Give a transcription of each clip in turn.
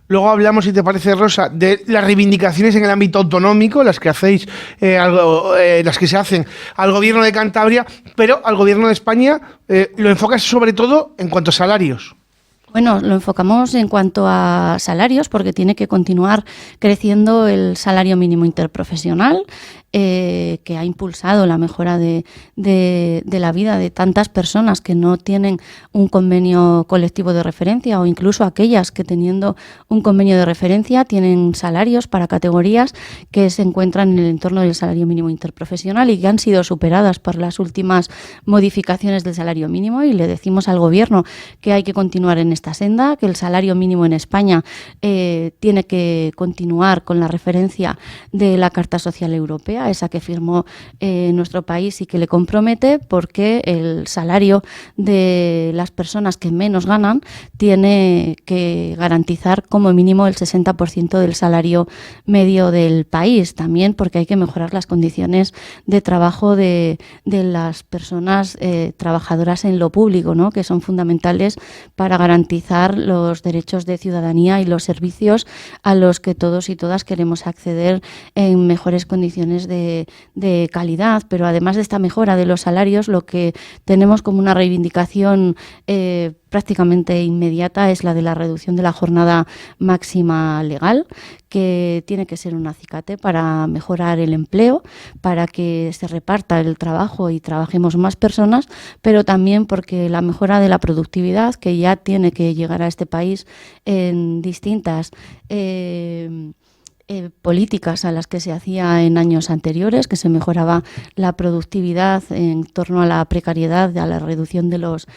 Luego hablamos, si te parece, Rosa, de las reivindicaciones en el ámbito autonómico, las que hacéis, las que se hacen al Gobierno de Cantabria, pero al Gobierno de España lo enfocas sobre todo en cuanto a salarios. Bueno, lo enfocamos en cuanto a salarios porque tiene que continuar creciendo el salario mínimo interprofesional, que ha impulsado la mejora de la vida de tantas personas que no tienen un convenio colectivo de referencia, o incluso aquellas que, teniendo un convenio de referencia, tienen salarios para categorías que se encuentran en el entorno del salario mínimo interprofesional y que han sido superadas por las últimas modificaciones del salario mínimo. Y le decimos al Gobierno que hay que continuar en esta senda, que el salario mínimo en España tiene que continuar con la referencia de la Carta Social Europea, esa que firmó nuestro país y que le compromete, porque el salario de las personas que menos ganan tiene que garantizar como mínimo el 60% del salario medio del país. También porque hay que mejorar las condiciones de trabajo de las personas trabajadoras en lo público, ¿no?, que son fundamentales para garantizar los derechos de ciudadanía y los servicios a los que todos y todas queremos acceder en mejores condiciones de calidad. Pero además de esta mejora de los salarios, lo que tenemos como una reivindicación prácticamente inmediata es la de la reducción de la jornada máxima legal, que tiene que ser un acicate para mejorar el empleo, para que se reparta el trabajo y trabajemos más personas, pero también porque la mejora de la productividad, que ya tiene que llegar a este país en distintas políticas a las que se hacía en años anteriores, que se mejoraba la productividad en torno a la precariedad, a la reducción de los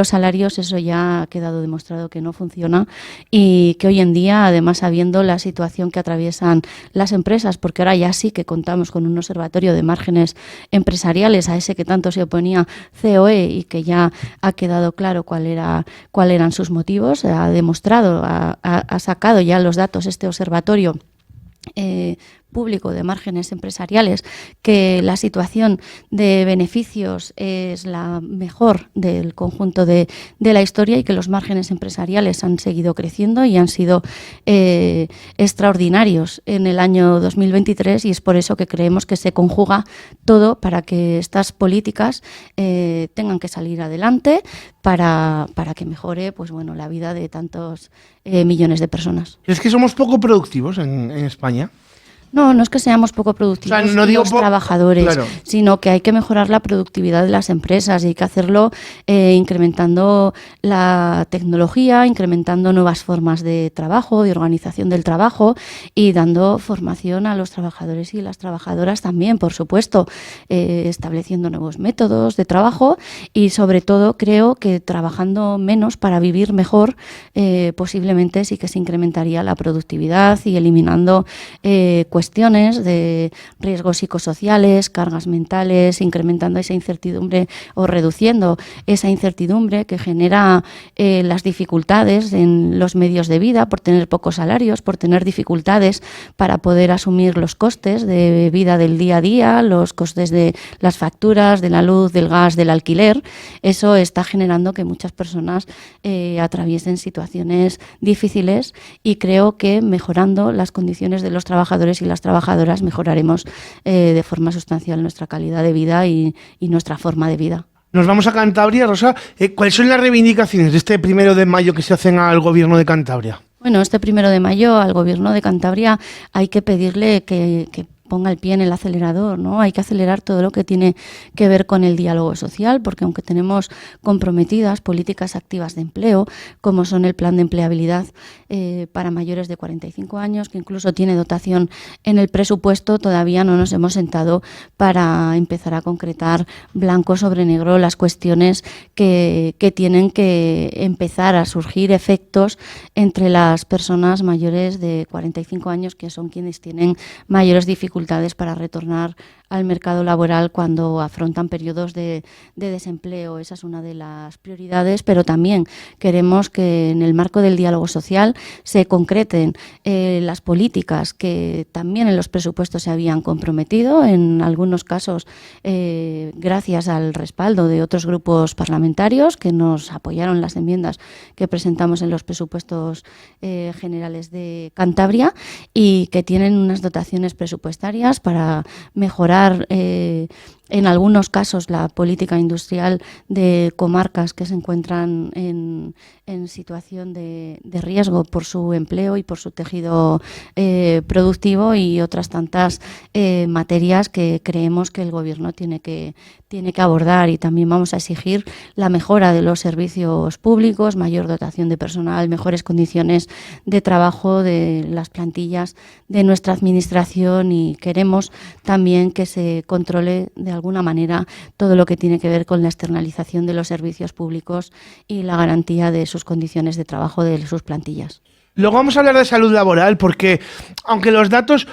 salarios, eso ya ha quedado demostrado que no funciona, y que hoy en día, además sabiendo la situación que atraviesan las empresas, porque ahora ya sí que contamos con un observatorio de márgenes empresariales, a ese que tanto se oponía COE y que ya ha quedado claro cuáles eran sus motivos, ha demostrado, ha sacado ya los datos este observatorio público de márgenes empresariales, que la situación de beneficios es la mejor del conjunto de la historia, y que los márgenes empresariales han seguido creciendo y han sido extraordinarios en el año 2023, y es por eso que creemos que se conjuga todo para que estas políticas tengan que salir adelante para que mejore, pues bueno, la vida de tantos millones de personas. ¿Es que somos poco productivos en España? No, no es que seamos poco productivos, O sea, no digo los trabajadores, claro, sino que hay que mejorar la productividad de las empresas, y hay que hacerlo incrementando la tecnología, incrementando nuevas formas de trabajo, de organización del trabajo, y dando formación a los trabajadores y las trabajadoras también, por supuesto, estableciendo nuevos métodos de trabajo, y sobre todo creo que trabajando menos para vivir mejor, posiblemente sí que se incrementaría la productividad, y eliminando cuestiones de riesgos psicosociales, cargas mentales, incrementando esa incertidumbre o reduciendo esa incertidumbre que genera las dificultades en los medios de vida, por tener pocos salarios, por tener dificultades para poder asumir los costes de vida del día a día, los costes de las facturas, de la luz, del gas, del alquiler. Eso está generando que muchas personas atraviesen situaciones difíciles, y creo que mejorando las condiciones de los trabajadores y las trabajadoras mejoraremos de forma sustancial nuestra calidad de vida y nuestra forma de vida. Nos vamos a Cantabria, Rosa. ¿Cuáles son las reivindicaciones de este 1 de mayo que se hacen al Gobierno de Cantabria? Bueno, este 1 de mayo al Gobierno de Cantabria hay que pedirle que ponga el pie en el acelerador, ¿no? Hay que acelerar todo lo que tiene que ver con el diálogo social, porque aunque tenemos comprometidas políticas activas de empleo, como son el plan de empleabilidad para mayores de 45 años, que incluso tiene dotación en el presupuesto, todavía no nos hemos sentado para empezar a concretar blanco sobre negro las cuestiones que tienen que empezar a surgir efectos entre las personas mayores de 45 años, que son quienes tienen mayores dificultades para retornar al mercado laboral cuando afrontan periodos de desempleo. Esa es una de las prioridades, pero también queremos que en el marco del diálogo social se concreten las políticas que también en los presupuestos se habían comprometido, en algunos casos gracias al respaldo de otros grupos parlamentarios que nos apoyaron las enmiendas que presentamos en los presupuestos generales de Cantabria y que tienen unas dotaciones presupuestarias para mejorar en algunos casos la política industrial de comarcas que se encuentran en situación de riesgo por su empleo y por su tejido productivo, y otras tantas materias que creemos que el Gobierno tiene que abordar. Y también vamos a exigir la mejora de los servicios públicos, mayor dotación de personal, mejores condiciones de trabajo de las plantillas de nuestra administración, y queremos también que se controle de alguna manera todo lo que tiene que ver con la externalización de los servicios públicos y la garantía de sus condiciones de trabajo de sus plantillas. Luego vamos a hablar de salud laboral, porque aunque los datos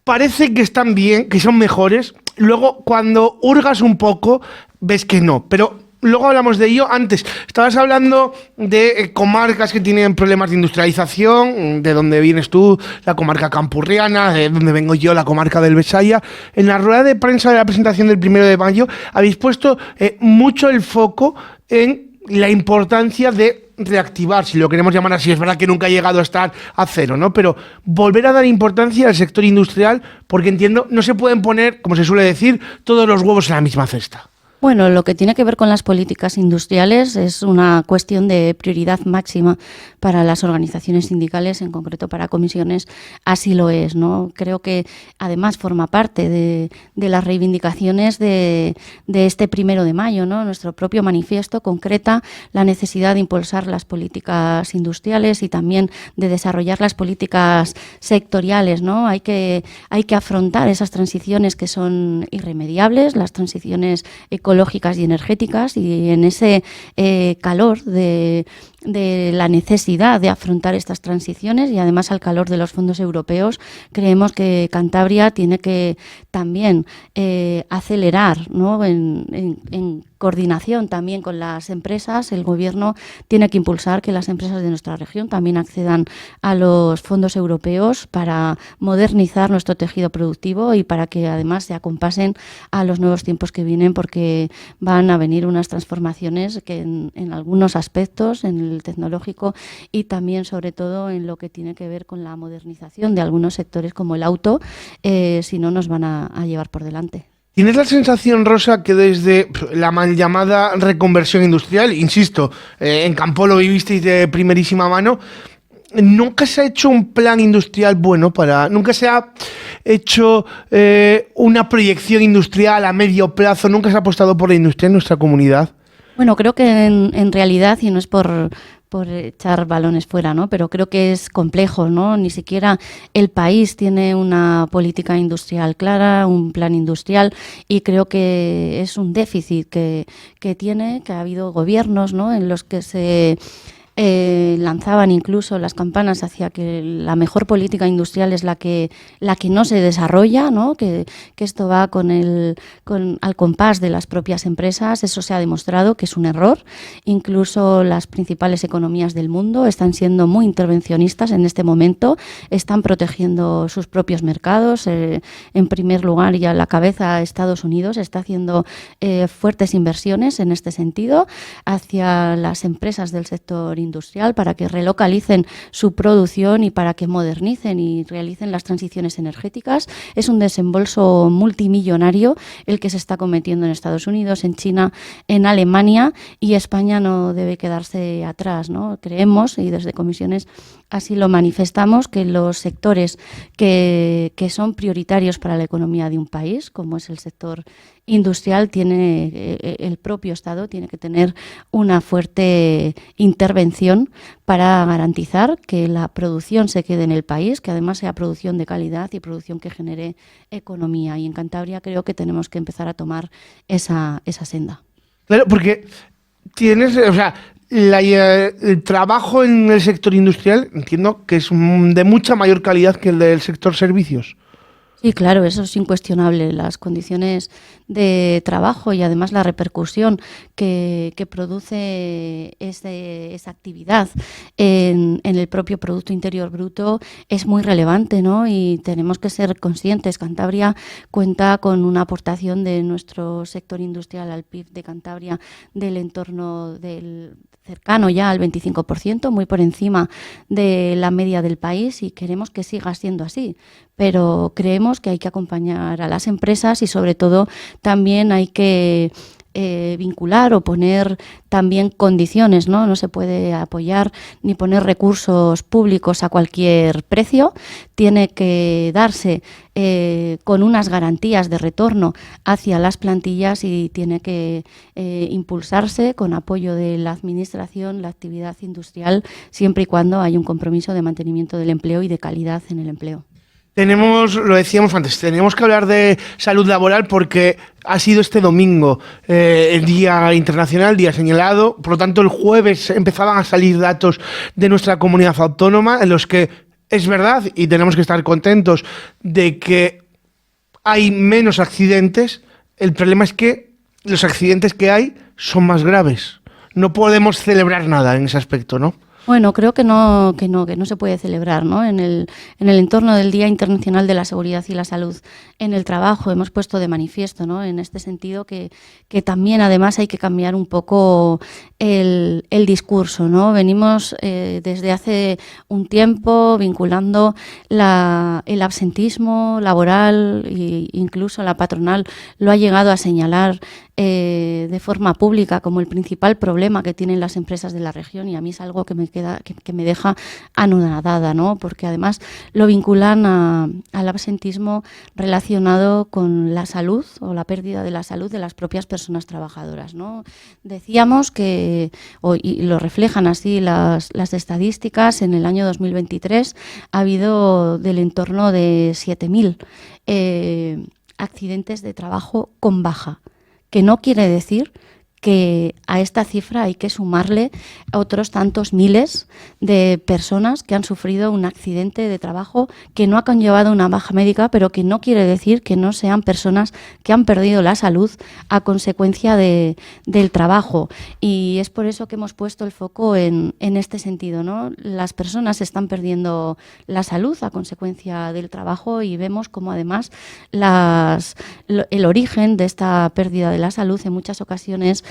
parece que están bien, que son mejores, luego cuando hurgas un poco ves que no, pero luego hablamos de ello. Antes estabas hablando de comarcas que tienen problemas de industrialización, de donde vienes tú, la comarca campurriana, de donde vengo yo, la comarca del Besaya. En la rueda de prensa de la presentación del 1 de mayo habéis puesto mucho el foco en la importancia de reactivar, si lo queremos llamar así. Es verdad que nunca ha llegado a estar a cero, ¿no? Pero volver a dar importancia al sector industrial, porque entiendo, no se pueden poner, como se suele decir, todos los huevos en la misma cesta. Bueno, lo que tiene que ver con las políticas industriales es una cuestión de prioridad máxima para las organizaciones sindicales, en concreto para comisiones, así lo es, ¿no? Creo que además forma parte de las reivindicaciones de este 1 de mayo, ¿no? Nuestro propio manifiesto concreta la necesidad de impulsar las políticas industriales y también de desarrollar las políticas sectoriales, ¿no? Hay que afrontar esas transiciones que son irremediables, las transiciones ecológicas y energéticas, y en ese calor de la necesidad de afrontar estas transiciones, y además al calor de los fondos europeos, creemos que Cantabria tiene que también acelerar, ¿no? En coordinación también con las empresas. El Gobierno tiene que impulsar que las empresas de nuestra región también accedan a los fondos europeos para modernizar nuestro tejido productivo y para que además se acompasen a los nuevos tiempos que vienen, porque van a venir unas transformaciones que en algunos aspectos, en el tecnológico y también sobre todo en lo que tiene que ver con la modernización de algunos sectores como el auto, si no nos van a llevar por delante. ¿Tienes la sensación, Rosa, que desde la mal llamada reconversión industrial, insisto, en Campo lo vivisteis de primerísima mano, nunca se ha hecho un plan industrial bueno nunca se ha hecho una proyección industrial a medio plazo, nunca se ha apostado por la industria en nuestra comunidad? Bueno, creo que en realidad, y no es por echar balones fuera, ¿no? Pero creo que es complejo, ¿no? Ni siquiera el país tiene una política industrial clara, un plan industrial, y creo que es un déficit que ha habido gobiernos, ¿no? En los que se lanzaban incluso las campanas hacia que la mejor política industrial es la que no se desarrolla, ¿no? Que esto va al compás de las propias empresas. Eso se ha demostrado que es un error. Incluso las principales economías del mundo están siendo muy intervencionistas en este momento, están protegiendo sus propios mercados. En primer lugar, y a la cabeza, Estados Unidos está haciendo fuertes inversiones en este sentido hacia las empresas del sector industrial para que relocalicen su producción y para que modernicen y realicen las transiciones energéticas. Es un desembolso multimillonario el que se está cometiendo en Estados Unidos, en China, en Alemania, y España no debe quedarse atrás, ¿no? Creemos, y desde comisiones así lo manifestamos, que los sectores que son prioritarios para la economía de un país, como es el sector industrial, el propio Estado tiene que tener una fuerte intervención para garantizar que la producción se quede en el país, que además sea producción de calidad y producción que genere economía. Y en Cantabria creo que tenemos que empezar a tomar esa senda. Claro, porque tienes, o sea, el trabajo en el sector industrial entiendo que es de mucha mayor calidad que el del sector servicios. Sí, claro, eso es incuestionable. Las condiciones de trabajo y además la repercusión que produce esa actividad en el propio Producto Interior Bruto es muy relevante, ¿no? Y tenemos que ser conscientes. Cantabria cuenta con una aportación de nuestro sector industrial al PIB de Cantabria del entorno del cercano ya al 25%, muy por encima de la media del país, y queremos que siga siendo así. Pero creemos que hay que acompañar a las empresas y sobre todo también hay que vincular o poner también condiciones, ¿no? No se puede apoyar ni poner recursos públicos a cualquier precio. Tiene que darse con unas garantías de retorno hacia las plantillas y tiene que impulsarse con apoyo de la Administración, la actividad industrial, siempre y cuando haya un compromiso de mantenimiento del empleo y de calidad en el empleo. Lo decíamos antes, tenemos que hablar de salud laboral porque ha sido este domingo el Día Internacional, día señalado. Por lo tanto, el jueves empezaban a salir datos de nuestra comunidad autónoma en los que es verdad, y tenemos que estar contentos, de que hay menos accidentes. El problema es que los accidentes que hay son más graves. No podemos celebrar nada en ese aspecto, ¿no? Bueno, creo que no se puede celebrar, ¿no? En el entorno del Día Internacional de la Seguridad y la Salud en el Trabajo hemos puesto de manifiesto, ¿no? En este sentido que también además hay que cambiar un poco el discurso, ¿no? Venimos desde hace un tiempo vinculando el absentismo laboral e incluso la patronal lo ha llegado a señalar de forma pública como el principal problema que tienen las empresas de la región, y a mí es algo que me deja anonadada, ¿no? Porque además lo vinculan al absentismo relacionado con la salud o la pérdida de la salud de las propias personas trabajadoras, ¿no? Decíamos y lo reflejan así las estadísticas, en el año 2023 ha habido del entorno de 7.000 accidentes de trabajo con baja, que no quiere decir que a esta cifra hay que sumarle a otros tantos miles de personas que han sufrido un accidente de trabajo que no ha conllevado una baja médica, pero que no quiere decir que no sean personas que han perdido la salud a consecuencia del trabajo. Y es por eso que hemos puesto el foco en este sentido, ¿no? Las personas están perdiendo la salud a consecuencia del trabajo y vemos como además el origen de esta pérdida de la salud en muchas ocasiones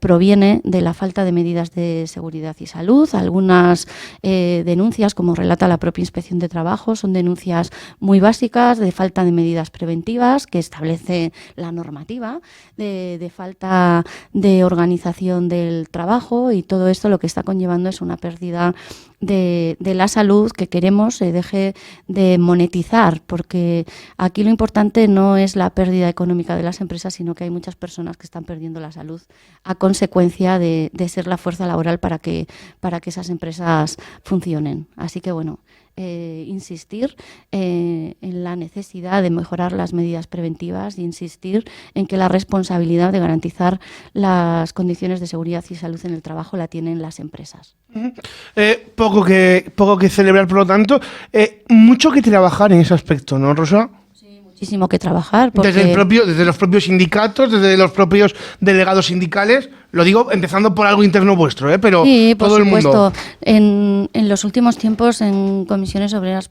proviene de la falta de medidas de seguridad y salud. Algunas denuncias, como relata la propia Inspección de Trabajo, son denuncias muy básicas de falta de medidas preventivas que establece la normativa, de falta de organización del trabajo, y todo esto lo que está conllevando es una pérdida de la salud que queremos se deje de monetizar, porque aquí lo importante no es la pérdida económica de las empresas, sino que hay muchas personas que están perdiendo la salud a consecuencia de ser la fuerza laboral para que esas empresas funcionen. Así que bueno, insistir en la necesidad de mejorar las medidas preventivas y insistir en que la responsabilidad de garantizar las condiciones de seguridad y salud en el trabajo la tienen las empresas. Poco que celebrar, por lo tanto, mucho que trabajar en ese aspecto, ¿no, Rosa? Muchísimo que trabajar. Porque Desde los propios sindicatos, desde los propios delegados sindicales, lo digo empezando por algo interno vuestro, pero sí, todo por el mundo. Supuesto. En los últimos tiempos, en comisiones obreras,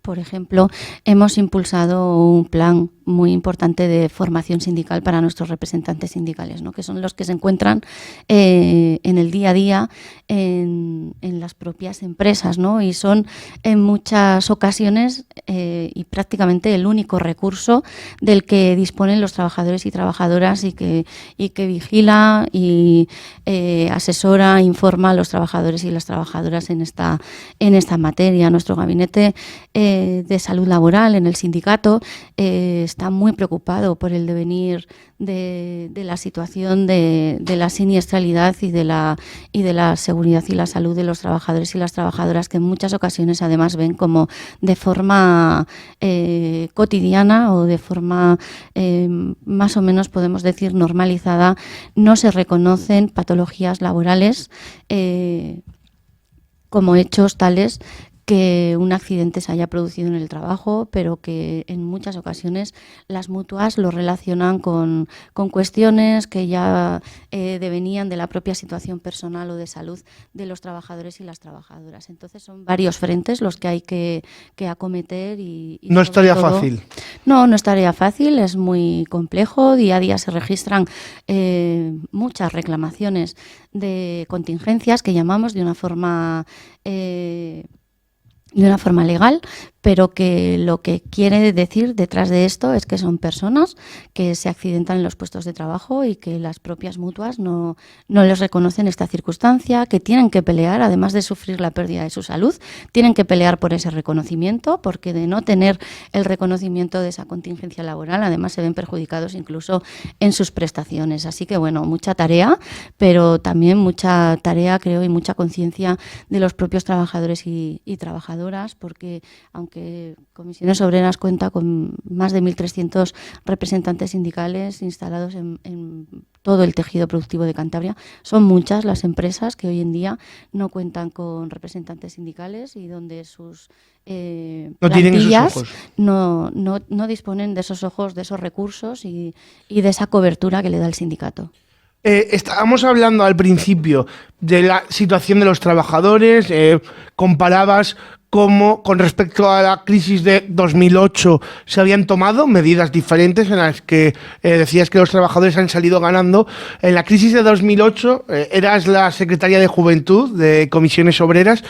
por ejemplo, hemos impulsado un plan muy importante de formación sindical para nuestros representantes sindicales, ¿no? Que son los que se encuentran en el día a día en las propias empresas, ¿no? Y son en muchas ocasiones y prácticamente el único recurso del que disponen los trabajadores y trabajadoras y que vigila y asesora, informa a los trabajadores y las trabajadoras en esta materia. Nuestro gabinete de salud laboral en el sindicato está muy preocupado por el devenir de la situación de la siniestralidad y de la seguridad y la salud de los trabajadores y las trabajadoras, que en muchas ocasiones además ven como de forma cotidiana o de forma más o menos, podemos decir, normalizada, no se reconocen patologías laborales como hechos tales que un accidente se haya producido en el trabajo, pero que en muchas ocasiones las mutuas lo relacionan con cuestiones que ya devenían de la propia situación personal o de salud de los trabajadores y las trabajadoras. Entonces son varios frentes los que hay que acometer y no es tarea fácil. No es tarea fácil, es muy complejo. Día a día se registran muchas reclamaciones de contingencias que llamamos de una forma legal, pero que lo que quiere decir detrás de esto es que son personas que se accidentan en los puestos de trabajo y que las propias mutuas no les reconocen esta circunstancia, que tienen que pelear, además de sufrir la pérdida de su salud, tienen que pelear por ese reconocimiento, porque de no tener el reconocimiento de esa contingencia laboral, además se ven perjudicados incluso en sus prestaciones. Así que, bueno, mucha tarea, pero también mucha tarea, creo, y mucha conciencia de los propios trabajadores y trabajadoras, porque aunque Comisiones Obreras cuenta con más de 1.300 representantes sindicales instalados en todo el tejido productivo de Cantabria, son muchas las empresas que hoy en día no cuentan con representantes sindicales y donde sus plantillas no disponen de esos ojos, de esos recursos y de esa cobertura que le da el sindicato. Estábamos hablando al principio de la situación de los trabajadores, comparabas cómo con respecto a la crisis de 2008 se habían tomado medidas diferentes en las que decías que los trabajadores han salido ganando. En la crisis de 2008 eras la secretaria de Juventud de Comisiones Obreras,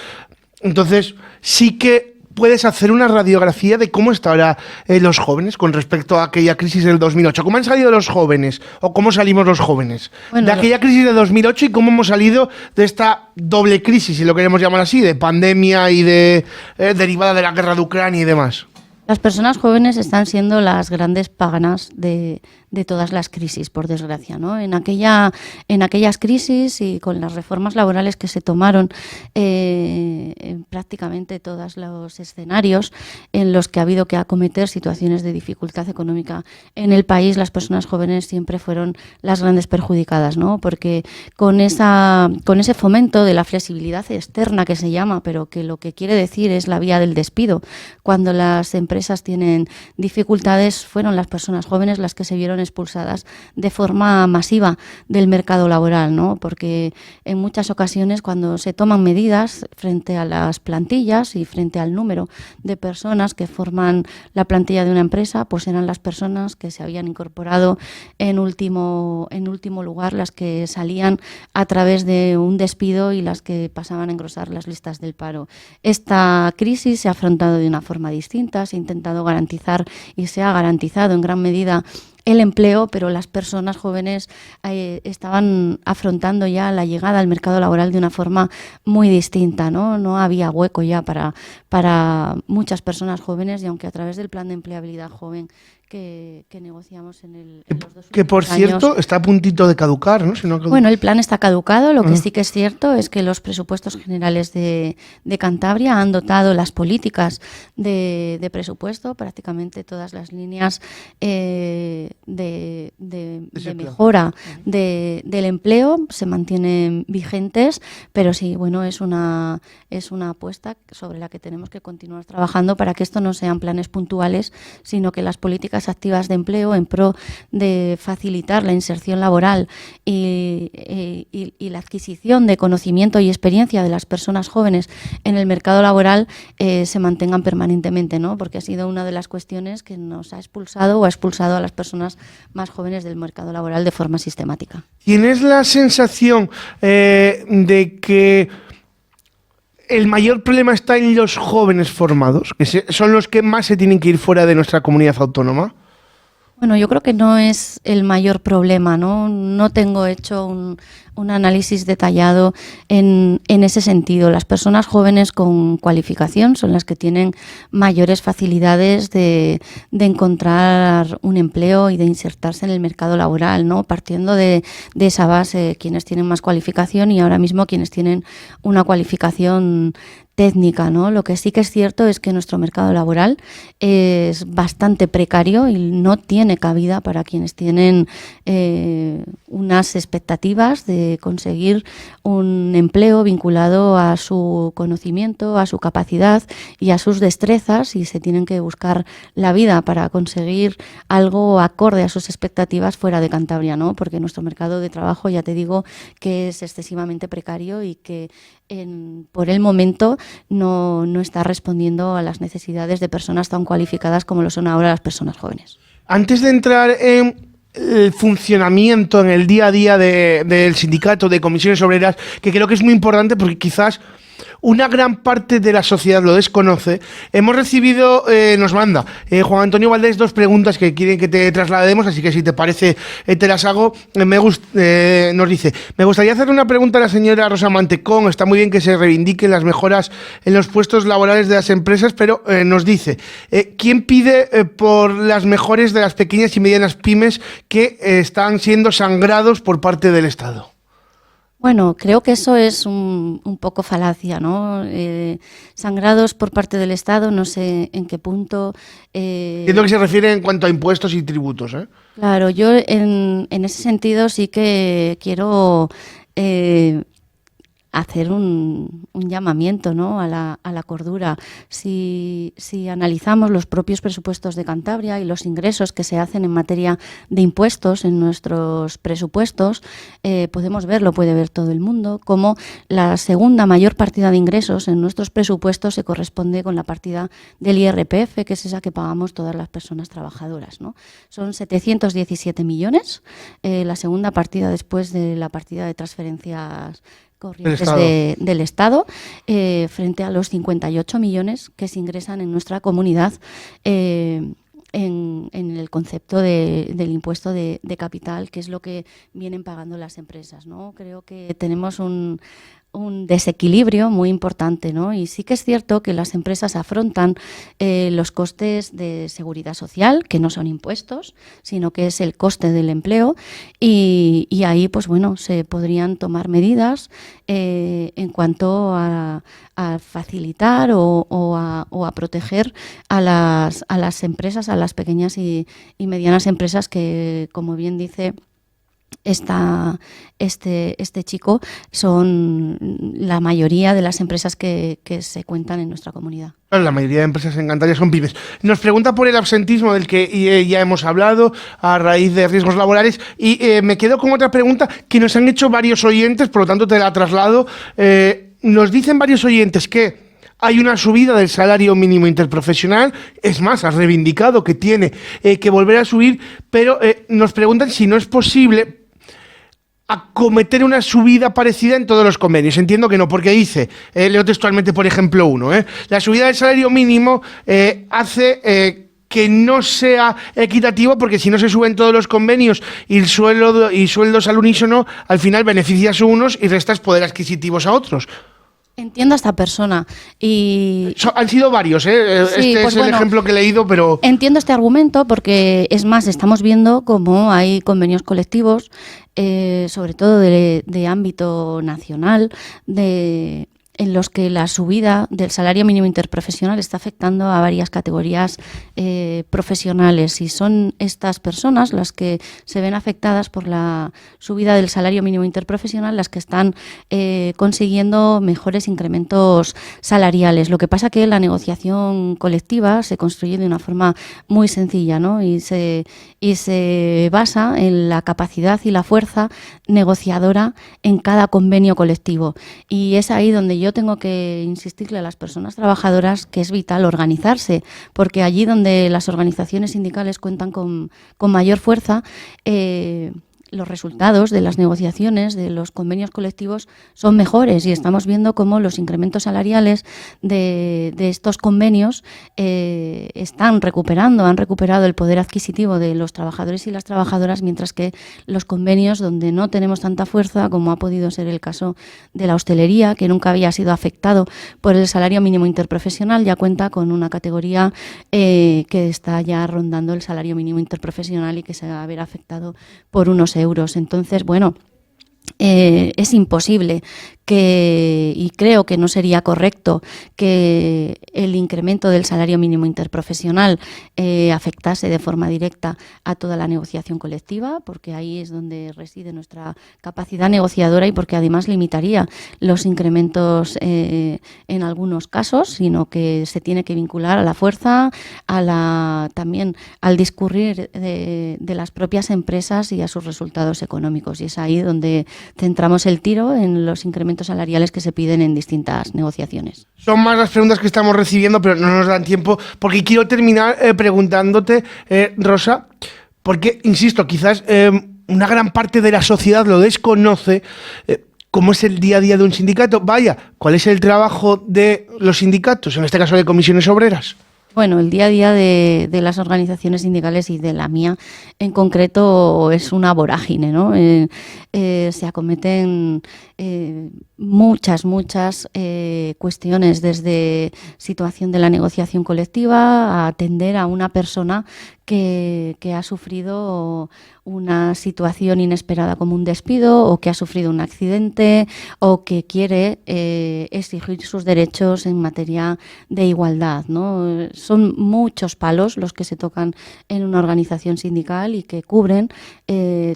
entonces sí que puedes hacer una radiografía de cómo están ahora los jóvenes con respecto a aquella crisis del 2008. ¿Cómo han salido los jóvenes o cómo salimos los jóvenes de aquella crisis de 2008 y cómo hemos salido de esta doble crisis, si lo queremos llamar así, de pandemia y de derivada de la guerra de Ucrania y demás? Las personas jóvenes están siendo las grandes paganas de todas las crisis, por desgracia, ¿no? En aquellas crisis y con las reformas laborales que se tomaron en prácticamente todos los escenarios en los que ha habido que acometer situaciones de dificultad económica en el país, las personas jóvenes siempre fueron las grandes perjudicadas, ¿no? Porque con ese fomento de la flexibilidad externa que se llama, pero que lo que quiere decir es la vía del despido, cuando las empresas tienen dificultades, fueron las personas jóvenes las que se vieron expulsadas de forma masiva del mercado laboral, ¿no? Porque en muchas ocasiones cuando se toman medidas frente a las plantillas y frente al número de personas que forman la plantilla de una empresa, pues eran las personas que se habían incorporado en último lugar, las que salían a través de un despido y las que pasaban a engrosar las listas del paro. Esta crisis se ha afrontado de una forma distinta, se ha intentado garantizar y se ha garantizado en gran medida el empleo, pero las personas jóvenes estaban afrontando ya la llegada al mercado laboral de una forma muy distinta, ¿no? No había hueco ya para muchas personas jóvenes, y aunque a través del plan de empleabilidad joven que negociamos en los 2 últimos años. Que por cierto está a puntito de caducar, ¿no? Si no Bueno, el plan está caducado. Lo que sí que es cierto es que los presupuestos generales de Cantabria han dotado las políticas de presupuesto, prácticamente todas las líneas de mejora del empleo se mantienen vigentes, pero sí, bueno, es una apuesta sobre la que tenemos que continuar trabajando para que esto no sean planes puntuales, sino que las políticas activas de empleo en pro de facilitar la inserción laboral y la adquisición de conocimiento y experiencia de las personas jóvenes en el mercado laboral se mantengan permanentemente, ¿no? Porque ha sido una de las cuestiones que nos ha expulsado o ha expulsado a las personas más jóvenes del mercado laboral de forma sistemática. ¿Tienes la sensación de que el mayor problema está en los jóvenes formados, que son los que más se tienen que ir fuera de nuestra comunidad autónoma? Bueno, yo creo que no es el mayor problema, ¿no? No tengo hecho un análisis detallado en ese sentido. Las personas jóvenes con cualificación son las que tienen mayores facilidades de encontrar un empleo y de insertarse en el mercado laboral, ¿no? Partiendo de esa base, quienes tienen más cualificación y ahora mismo quienes tienen una cualificación técnica, ¿no? Lo que sí que es cierto es que nuestro mercado laboral es bastante precario y no tiene cabida para quienes tienen unas expectativas de conseguir un empleo vinculado a su conocimiento, a su capacidad y a sus destrezas, y se tienen que buscar la vida para conseguir algo acorde a sus expectativas fuera de Cantabria, ¿no? Porque nuestro mercado de trabajo, ya te digo, que es excesivamente precario y que por el momento no está respondiendo a las necesidades de personas tan cualificadas como lo son ahora las personas jóvenes. Antes de entrar en el funcionamiento en el día a día del sindicato de comisiones obreras, que creo que es muy importante porque quizás una gran parte de la sociedad lo desconoce, hemos recibido, nos manda Juan Antonio Valdés 2 preguntas que quieren que te traslademos, así que si te parece te las hago. Nos dice: me gustaría hacer una pregunta a la señora Rosa Mantecón. Está muy bien que se reivindiquen las mejoras en los puestos laborales de las empresas, pero nos dice, ¿quién pide por las mejores de las pequeñas y medianas pymes que están siendo sangrados por parte del Estado? Bueno, creo que eso es un poco falacia, ¿no? Sangrados por parte del Estado, no sé en qué punto. Entiendo que se refiere en cuanto a impuestos y tributos, ¿eh? Claro, yo en ese sentido sí que quiero hacer un llamamiento, ¿no?, a la cordura. Si analizamos los propios presupuestos de Cantabria y los ingresos que se hacen en materia de impuestos en nuestros presupuestos, podemos ver, lo puede ver todo el mundo, cómo la segunda mayor partida de ingresos en nuestros presupuestos se corresponde con la partida del IRPF, que es esa que pagamos todas las personas trabajadoras, ¿no? Son 717 millones, la segunda partida después de la partida de transferencias corrientes del Estado, frente a los 58 millones que se ingresan en nuestra comunidad en el concepto del impuesto de capital, que es lo que vienen pagando las empresas, ¿no? Creo que tenemos un desequilibrio muy importante, ¿no? Y sí que es cierto que las empresas afrontan los costes de seguridad social, que no son impuestos, sino que es el coste del empleo, y ahí, pues bueno, se podrían tomar medidas en cuanto a facilitar o a proteger a las empresas, a las pequeñas y medianas empresas que, como bien dice este chico, son la mayoría de las empresas que se cuentan en nuestra comunidad. La mayoría de empresas en Cantabria son pymes. Nos pregunta por el absentismo del que ya hemos hablado a raíz de riesgos laborales, y me quedo con otra pregunta que nos han hecho varios oyentes, por lo tanto te la traslado. Nos dicen varios oyentes que hay una subida del salario mínimo interprofesional, es más, has reivindicado que tiene que volver a subir, pero nos preguntan si no es posible acometer una subida parecida en todos los convenios. Entiendo que no, porque dice, leo textualmente, por ejemplo, la subida del salario mínimo hace que no sea equitativo, porque si no se suben todos los convenios y sueldos al unísono, al final beneficias a unos y restas poder adquisitivos a otros. Entiendo a esta persona y... Han sido varios, Sí, este pues es el ejemplo que he leído, pero... Entiendo este argumento porque, es más, estamos viendo cómo hay convenios colectivos, sobre todo de ámbito nacional, en los que la subida del salario mínimo interprofesional está afectando a varias categorías profesionales, y son estas personas las que se ven afectadas por la subida del salario mínimo interprofesional, las que están consiguiendo mejores incrementos salariales. Lo que pasa que la negociación colectiva se construye de una forma muy sencilla, ¿no? y se basa en la capacidad y la fuerza negociadora en cada convenio colectivo, y es ahí donde yo tengo que insistirle a las personas trabajadoras que es vital organizarse, porque allí donde las organizaciones sindicales cuentan con mayor fuerza, los resultados de las negociaciones, de los convenios colectivos, son mejores, y estamos viendo cómo los incrementos salariales de estos convenios han recuperado el poder adquisitivo de los trabajadores y las trabajadoras, mientras que los convenios donde no tenemos tanta fuerza, como ha podido ser el caso de la hostelería, que nunca había sido afectado por el salario mínimo interprofesional, ya cuenta con una categoría que está ya rondando el salario mínimo interprofesional y que se va a ver afectado por unos euros. Entonces, bueno, es imposible y creo que no sería correcto que el incremento del salario mínimo interprofesional afectase de forma directa a toda la negociación colectiva, porque ahí es donde reside nuestra capacidad negociadora y porque además limitaría los incrementos en algunos casos, sino que se tiene que vincular a la fuerza, también al discurrir de las propias empresas y a sus resultados económicos. Y es ahí donde centramos el tiro en los incrementos salariales que se piden en distintas negociaciones. Son más las preguntas que estamos recibiendo, pero no nos dan tiempo, porque quiero terminar preguntándote, Rosa, porque, insisto, quizás una gran parte de la sociedad lo desconoce, cómo es el día a día de un sindicato. Vaya, ¿cuál es el trabajo de los sindicatos, en este caso de comisiones obreras? Bueno, el día a día de las organizaciones sindicales y de la mía en concreto es una vorágine, ¿no? Se acometen muchas cuestiones, desde situación de la negociación colectiva a atender a una persona que ha sufrido una situación inesperada como un despido, o que ha sufrido un accidente, o que quiere exigir sus derechos en materia de igualdad, ¿no? Son muchos palos los que se tocan en una organización sindical y que cubren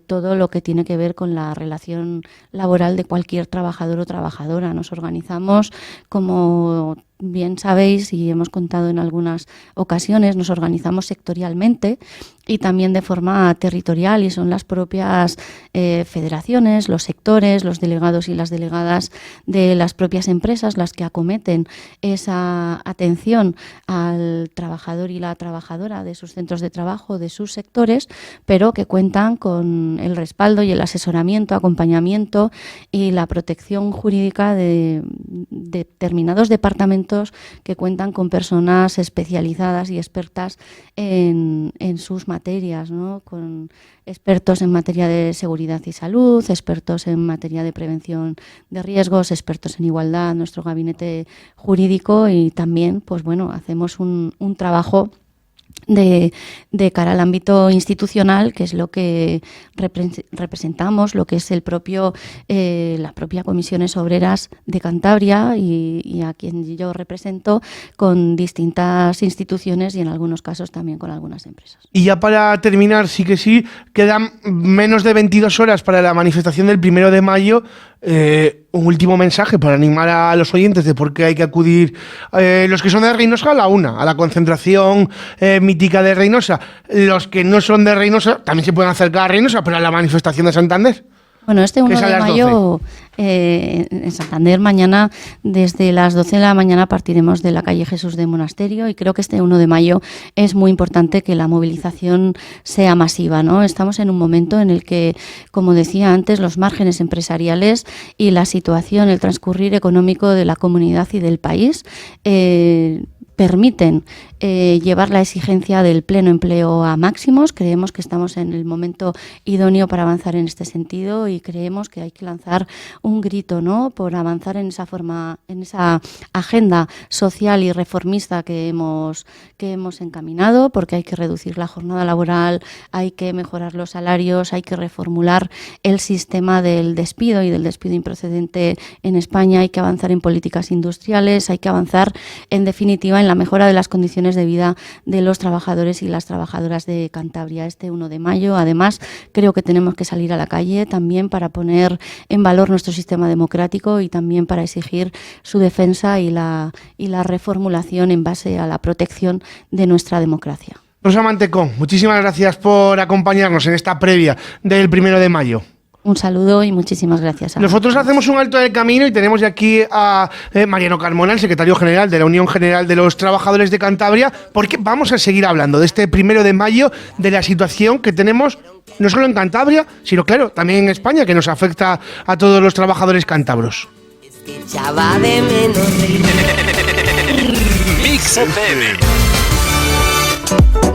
todo lo que tiene que ver con la relación laboral de cualquier trabajador o trabajadora. Nos organizamos, como bien sabéis y hemos contado en algunas ocasiones, nos organizamos sectorialmente y también de forma territorial, y son las propias federaciones, los sectores, los delegados y las delegadas de las propias empresas las que acometen esa atención al trabajador y la trabajadora de sus centros de trabajo, de sus sectores, pero que cuentan con el respaldo y el asesoramiento, acompañamiento y la protección jurídica de determinados departamentos que cuentan con personas especializadas y expertas en sus materias, ¿no? Con expertos en materia de seguridad y salud, expertos en materia de prevención de riesgos, expertos en igualdad, nuestro gabinete jurídico, y también, pues bueno, hacemos un trabajo de cara al ámbito institucional, que es lo que representamos, lo que es la propia Comisiones Obreras de Cantabria, y a quien yo represento, con distintas instituciones y en algunos casos también con algunas empresas. Y ya para terminar, sí, quedan menos de 22 horas para la manifestación del 1 de mayo. Un último mensaje para animar a los oyentes de por qué hay que acudir, los que son de Reynosa, a la concentración mítica de Reynosa. Los que no son de Reynosa también se pueden acercar a Reynosa, pero a la manifestación de Santander. Bueno, este 1 de mayo en Santander, mañana desde las 12 de la mañana partiremos de la calle Jesús de Monasterio, y creo que este 1 de mayo es muy importante que la movilización sea masiva, ¿no? Estamos en un momento en el que, como decía antes, los márgenes empresariales y la situación, el transcurrir económico de la comunidad y del país permiten llevar la exigencia del pleno empleo a máximos. Creemos que estamos en el momento idóneo para avanzar en este sentido, y creemos que hay que lanzar un grito, ¿no?, por avanzar en esa agenda social y reformista que hemos encaminado, porque hay que reducir la jornada laboral, hay que mejorar los salarios, hay que reformular el sistema del despido y del despido improcedente en España, hay que avanzar en políticas industriales, hay que avanzar, en definitiva, en la mejora de las condiciones de vida de los trabajadores y las trabajadoras de Cantabria. Este 1 de mayo, además, creo que tenemos que salir a la calle también para poner en valor nuestro sistema democrático y también para exigir su defensa y la reformulación en base a la protección de nuestra democracia. Rosa Mantecón, muchísimas gracias por acompañarnos en esta previa del 1 de mayo. Un saludo y muchísimas gracias. Nosotros hacemos un alto del camino y tenemos aquí a Mariano Carmona, el secretario general de la Unión General de los Trabajadores de Cantabria, porque vamos a seguir hablando de este 1 de mayo, de la situación que tenemos no solo en Cantabria, sino, claro, también en España, que nos afecta a todos los trabajadores cántabros. Es que ya va de menos. Mix FM.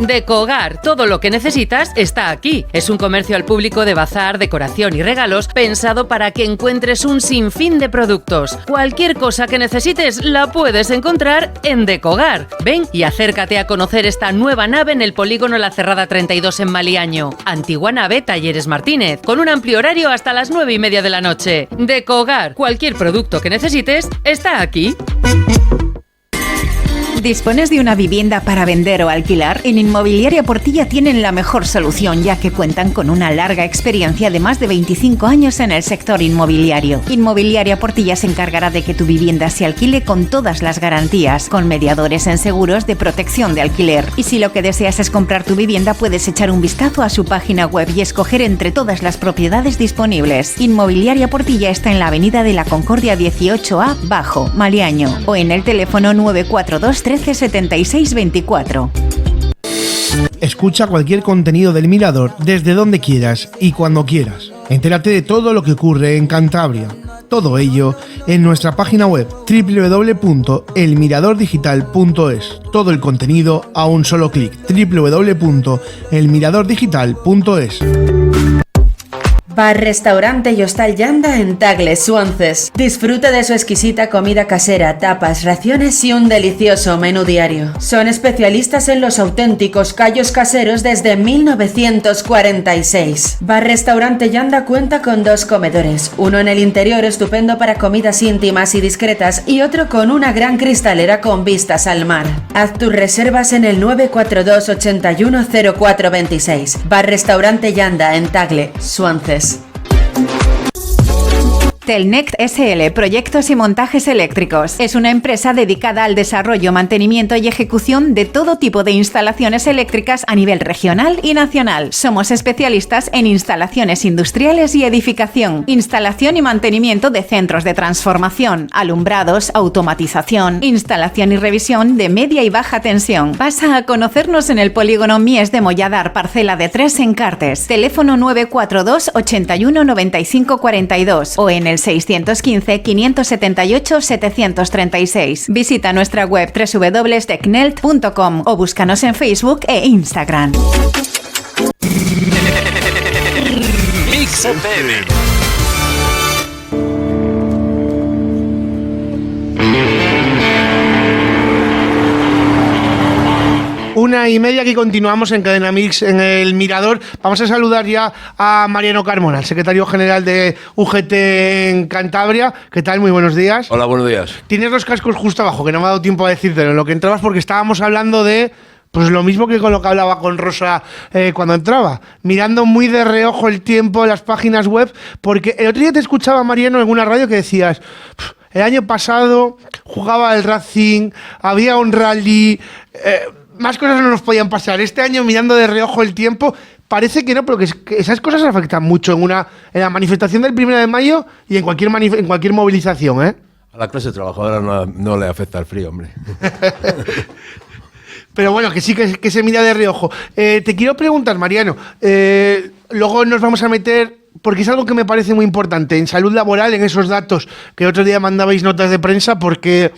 Decogar, todo lo que necesitas está aquí. Es un comercio al público de bazar, decoración y regalos pensado para que encuentres un sinfín de productos. Cualquier cosa que necesites la puedes encontrar en Decogar. Ven y acércate a conocer esta nueva nave en el polígono La Cerrada 32 en Maliaño. Antigua nave Talleres Martínez, con un amplio horario hasta las 9:30 de la noche. Decogar, cualquier producto que necesites está aquí. ¿Dispones de una vivienda para vender o alquilar? En Inmobiliaria Portilla tienen la mejor solución, ya que cuentan con una larga experiencia de más de 25 años en el sector inmobiliario. Inmobiliaria Portilla se encargará de que tu vivienda se alquile con todas las garantías, con mediadores en seguros de protección de alquiler. Y si lo que deseas es comprar tu vivienda, puedes echar un vistazo a su página web y escoger entre todas las propiedades disponibles. Inmobiliaria Portilla está en la Avenida de la Concordia 18A, Bajo, Maliaño, o en el teléfono 942 13 76 24. Escucha cualquier contenido del Mirador desde donde quieras y cuando quieras. Entérate de todo lo que ocurre en Cantabria. Todo ello en nuestra página web www.elmiradordigital.es. Todo el contenido a un solo clic. www.elmiradordigital.es. Bar, restaurante y hostal Yanda en Tagle, Suances. Disfruta de su exquisita comida casera, tapas, raciones y un delicioso menú diario. Son especialistas en los auténticos callos caseros desde 1946. Bar, restaurante Yanda cuenta con 2 comedores, uno en el interior estupendo para comidas íntimas y discretas y otro con una gran cristalera con vistas al mar. Haz tus reservas en el 942 81 04 26. Bar, restaurante Yanda en Tagle, Suances. Telnect SL, Proyectos y Montajes Eléctricos. Es una empresa dedicada al desarrollo, mantenimiento y ejecución de todo tipo de instalaciones eléctricas a nivel regional y nacional. Somos especialistas en instalaciones industriales y edificación, instalación y mantenimiento de centros de transformación, alumbrados, automatización, instalación y revisión de media y baja tensión. Pasa a conocernos en el polígono Mies de Molladar, parcela de 3 en Cartes. Teléfono 942 81 95 42 o en el 615 578 736. Visita nuestra web www.tecnelt.com o búscanos en Facebook e Instagram. Mix FM. Una y media que continuamos en Cadena Mix en el Mirador. Vamos a saludar ya a Mariano Carmona, el secretario general de UGT en Cantabria. ¿Qué tal? Muy buenos días. Hola, buenos días. Tienes los cascos justo abajo, que no me ha dado tiempo a decírtelo en lo que entrabas, porque estábamos hablando de pues lo mismo que con lo que hablaba con Rosa cuando entraba, mirando muy de reojo el tiempo, las páginas web, porque el otro día te escuchaba, Mariano, en alguna radio que decías, el año pasado jugaba el Racing, había un rally, más cosas no nos podían pasar. Este año, mirando de reojo el tiempo, parece que no, pero que esas cosas afectan mucho en la manifestación del 1 de mayo y en cualquier movilización, ¿eh? A la clase trabajadora no le afecta el frío, hombre. Pero bueno, que sí que se mira de reojo. Te quiero preguntar, Mariano, luego nos vamos a meter, porque es algo que me parece muy importante, en salud laboral, en esos datos que otro día mandabais notas de prensa, porque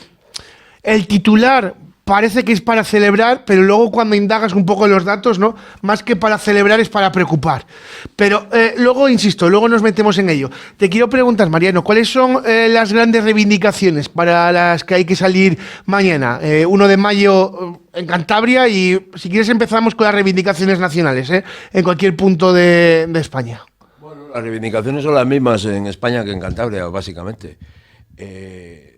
el titular parece que es para celebrar, pero luego cuando indagas un poco en los datos, ¿no? Más que para celebrar es para preocupar. Pero luego, insisto, luego nos metemos en ello. Te quiero preguntar, Mariano, ¿cuáles son las grandes reivindicaciones para las que hay que salir mañana? 1 de mayo en Cantabria y, si quieres, empezamos con las reivindicaciones nacionales, en cualquier punto de España. Bueno, las reivindicaciones son las mismas en España que en Cantabria, básicamente.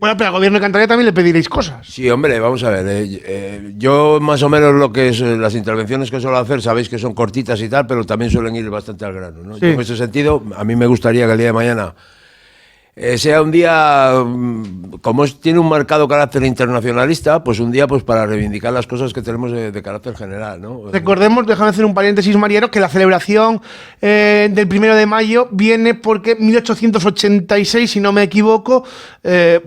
Bueno, pero al gobierno de Cantabria también le pediréis cosas. Sí, hombre, vamos a ver. Yo más o menos lo que es las intervenciones que suelo hacer, sabéis que son cortitas y tal, pero también suelen ir bastante al grano, ¿no? Sí. En ese sentido, a mí me gustaría que el día de mañana sea un día, como tiene un marcado carácter internacionalista, pues un día pues para reivindicar las cosas que tenemos de carácter general, ¿no? Recordemos, déjame hacer un paréntesis, Mariano, que la celebración del 1 de mayo viene porque 1886, si no me equivoco,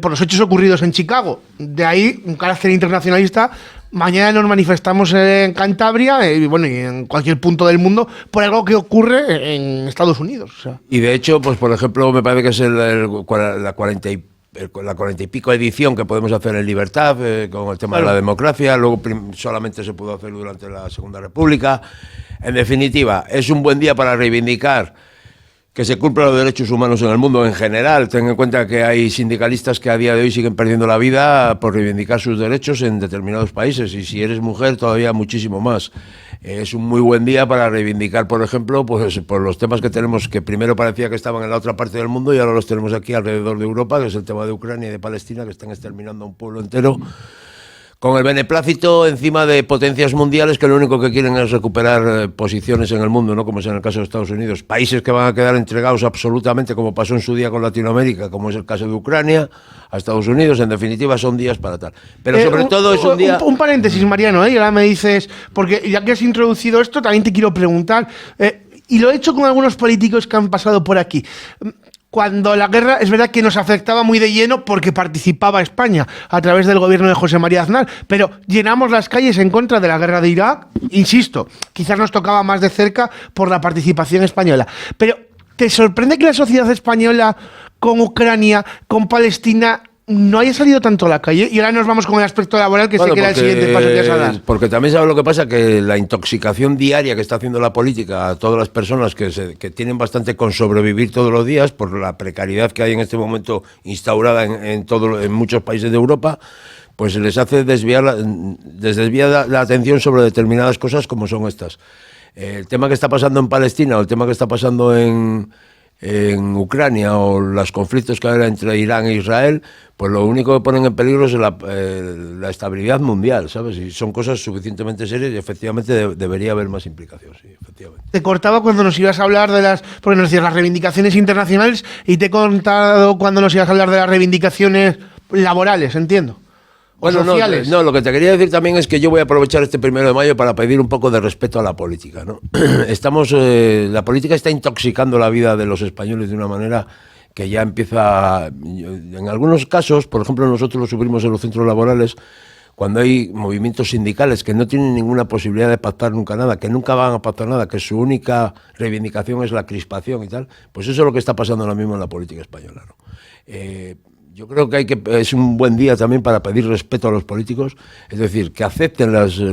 por los hechos ocurridos en Chicago. De ahí un carácter internacionalista. Mañana nos manifestamos en Cantabria y bueno, y en cualquier punto del mundo por algo que ocurre en Estados Unidos. O sea. Y de hecho, pues por ejemplo, me parece que es la 40 y con la 40 y pico edición que podemos hacer en libertad, con el tema de la democracia, luego solamente se pudo hacer durante la Segunda República. En definitiva, es un buen día para reivindicar que se cumplan los derechos humanos en el mundo en general. Ten en cuenta que hay sindicalistas que a día de hoy siguen perdiendo la vida por reivindicar sus derechos en determinados países, y si eres mujer todavía muchísimo más. Es un muy buen día para reivindicar, por ejemplo, pues por los temas que tenemos, que primero parecía que estaban en la otra parte del mundo y ahora los tenemos aquí alrededor de Europa, que es el tema de Ucrania y de Palestina, que están exterminando a un pueblo entero, con el beneplácito encima de potencias mundiales que lo único que quieren es recuperar posiciones en el mundo, ¿no? Como es en el caso de Estados Unidos. Países que van a quedar entregados absolutamente, como pasó en su día con Latinoamérica, como es el caso de Ucrania, a Estados Unidos. En definitiva, son días para tal. Pero sobre todo es un día... Un paréntesis, Mariano, y ahora me dices, porque ya que has introducido esto, también te quiero preguntar, y lo he hecho con algunos políticos que han pasado por aquí. Cuando la guerra, es verdad que nos afectaba muy de lleno porque participaba España a través del gobierno de José María Aznar, pero llenamos las calles en contra de la guerra de Irak, insisto, quizás nos tocaba más de cerca por la participación española. Pero, ¿te sorprende que la sociedad española con Ucrania, con Palestina, no haya salido tanto a la calle? Y ahora nos vamos con el aspecto laboral, que sé que era el siguiente paso que vas a dar. Porque también sabes lo que pasa, que la intoxicación diaria que está haciendo la política a todas las personas que tienen bastante con sobrevivir todos los días por la precariedad que hay en este momento instaurada en muchos países de Europa, pues les hace desviar la atención sobre determinadas cosas como son estas. El tema que está pasando en Palestina o el tema que está pasando en Ucrania o los conflictos que hay entre Irán e Israel, pues lo único que ponen en peligro es la estabilidad mundial, ¿sabes? Y son cosas suficientemente serias y efectivamente debería haber más implicación, sí, efectivamente. Te cortaba cuando nos ibas a hablar de porque nos decías las reivindicaciones internacionales, y te he contado cuando nos ibas a hablar de las reivindicaciones laborales, entiendo. Bueno, no, lo que te quería decir también es que yo voy a aprovechar este 1 de mayo para pedir un poco de respeto a la política, ¿no? La política está intoxicando la vida de los españoles de una manera que ya empieza, en algunos casos, por ejemplo, nosotros lo sufrimos en los centros laborales, cuando hay movimientos sindicales que no tienen ninguna posibilidad de pactar nunca nada, que nunca van a pactar nada, que su única reivindicación es la crispación y tal, pues eso es lo que está pasando ahora mismo en la política española, ¿no? Yo creo que es un buen día también para pedir respeto a los políticos, es decir, que acepten los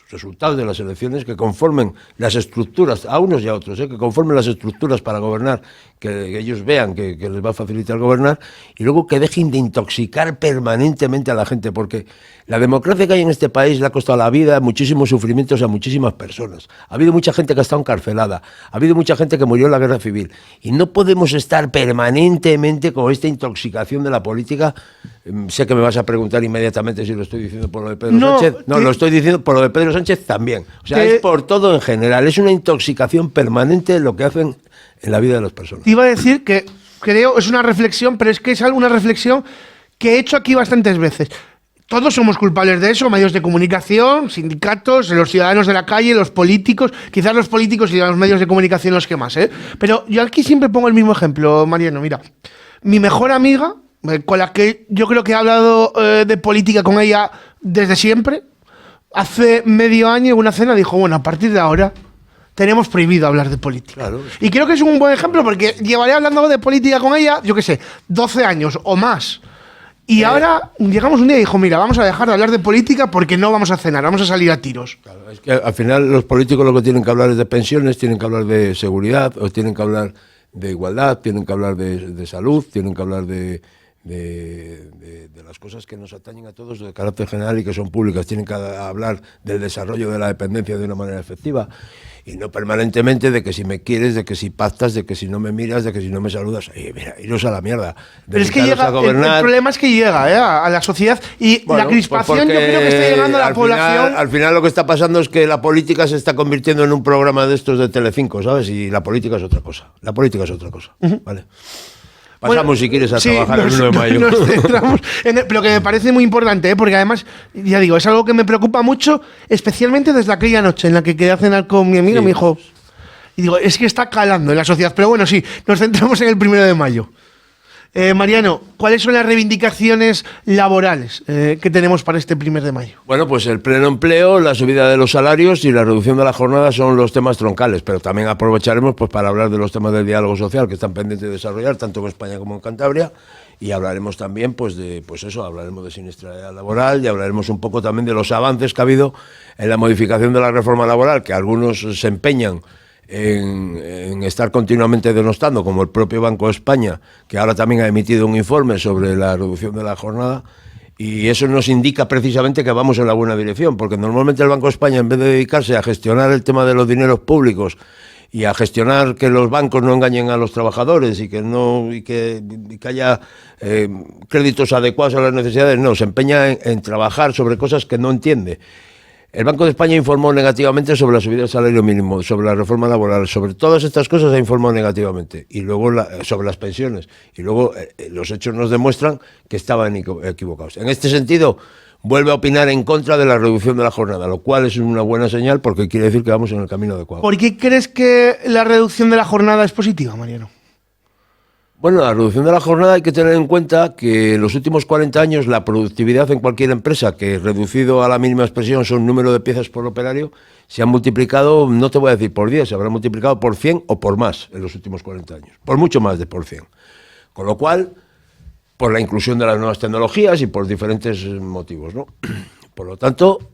resultados de las elecciones, que conformen las estructuras, a unos y a otros, que conformen las estructuras para gobernar, que ellos vean que les va a facilitar gobernar, y luego que dejen de intoxicar permanentemente a la gente, porque la democracia que hay en este país le ha costado la vida, muchísimos sufrimientos a muchísimas personas. Ha habido mucha gente que ha estado encarcelada, ha habido mucha gente que murió en la guerra civil, y no podemos estar permanentemente con esta intoxicación de la política. Sé que me vas a preguntar inmediatamente si lo estoy diciendo por lo de Pedro Sánchez. No, lo estoy diciendo por lo de Pedro Sánchez también. O sea, es por todo en general. Es una intoxicación permanente lo que hacen en la vida de las personas. Te iba a decir que creo, es una reflexión, pero es que es una reflexión que he hecho aquí bastantes veces. Todos somos culpables de eso, medios de comunicación, sindicatos, los ciudadanos de la calle, los políticos, quizás los políticos y los medios de comunicación los que más, ¿eh? Pero yo aquí siempre pongo el mismo ejemplo, Mariano. Mira, mi mejor amiga, con la que yo creo que he hablado de política con ella desde siempre, hace medio año en una cena dijo, bueno, a partir de ahora tenemos prohibido hablar de política. Claro. Y creo que es un buen ejemplo porque llevaré hablando de política con ella, yo qué sé, 12 años o más. Y ahora llegamos un día y dijo, mira, vamos a dejar de hablar de política porque no vamos a cenar, vamos a salir a tiros. Claro, es que al final los políticos lo que tienen que hablar es de pensiones, tienen que hablar de seguridad, o tienen que hablar de igualdad, tienen que hablar de salud, tienen que hablar de las cosas que nos atañen a todos de carácter general y que son públicas. Tienen que hablar del desarrollo de la dependencia de una manera efectiva y no permanentemente de que si me quieres, de que si pactas, de que si no me miras, de que si no me saludas. Mira, iros a la mierda. Pero es que llega, el problema es que llega a la sociedad y la crispación yo creo que está llegando a la población. Al final lo que está pasando es que la política se está convirtiendo en un programa de estos de Telecinco, ¿sabes? Y la política es otra cosa. La política es otra cosa, ¿vale? Pasamos, si quieres, a trabajar el 1 de mayo. Nos centramos pero que me parece muy importante, porque además, ya digo, es algo que me preocupa mucho, especialmente desde aquella noche en la que quedé a cenar con mi amiga, me dijo, y digo, es que está calando en la sociedad. Pero bueno, sí, nos centramos en el 1 de mayo. Mariano, ¿cuáles son las reivindicaciones laborales que tenemos para este 1 de mayo? Bueno, pues el pleno empleo, la subida de los salarios y la reducción de la jornada son los temas troncales, pero también aprovecharemos pues para hablar de los temas del diálogo social que están pendientes de desarrollar, tanto en España como en Cantabria, y hablaremos también hablaremos de siniestralidad laboral y hablaremos un poco también de los avances que ha habido en la modificación de la reforma laboral, que algunos se empeñan en estar continuamente denostando, como el propio Banco de España, que ahora también ha emitido un informe sobre la reducción de la jornada, y eso nos indica precisamente que vamos en la buena dirección, porque normalmente el Banco de España, en vez de dedicarse a gestionar el tema de los dineros públicos y a gestionar que los bancos no engañen a los trabajadores y que haya créditos adecuados a las necesidades, no, se empeña en trabajar sobre cosas que no entiende. El Banco de España informó negativamente sobre la subida del salario mínimo, sobre la reforma laboral, sobre todas estas cosas ha informado negativamente, y luego sobre las pensiones, y luego los hechos nos demuestran que estaban equivocados. En este sentido, vuelve a opinar en contra de la reducción de la jornada, lo cual es una buena señal porque quiere decir que vamos en el camino adecuado. ¿Por qué crees que la reducción de la jornada es positiva, Mariano? Bueno, la reducción de la jornada hay que tener en cuenta que en los últimos 40 años la productividad en cualquier empresa, que reducido a la mínima expresión son número de piezas por operario, se ha multiplicado, no te voy a decir por 10, se habrá multiplicado por 100 o por más en los últimos 40 años, por mucho más de por 100. Con lo cual, por la inclusión de las nuevas tecnologías y por diferentes motivos, ¿no? Por lo tanto,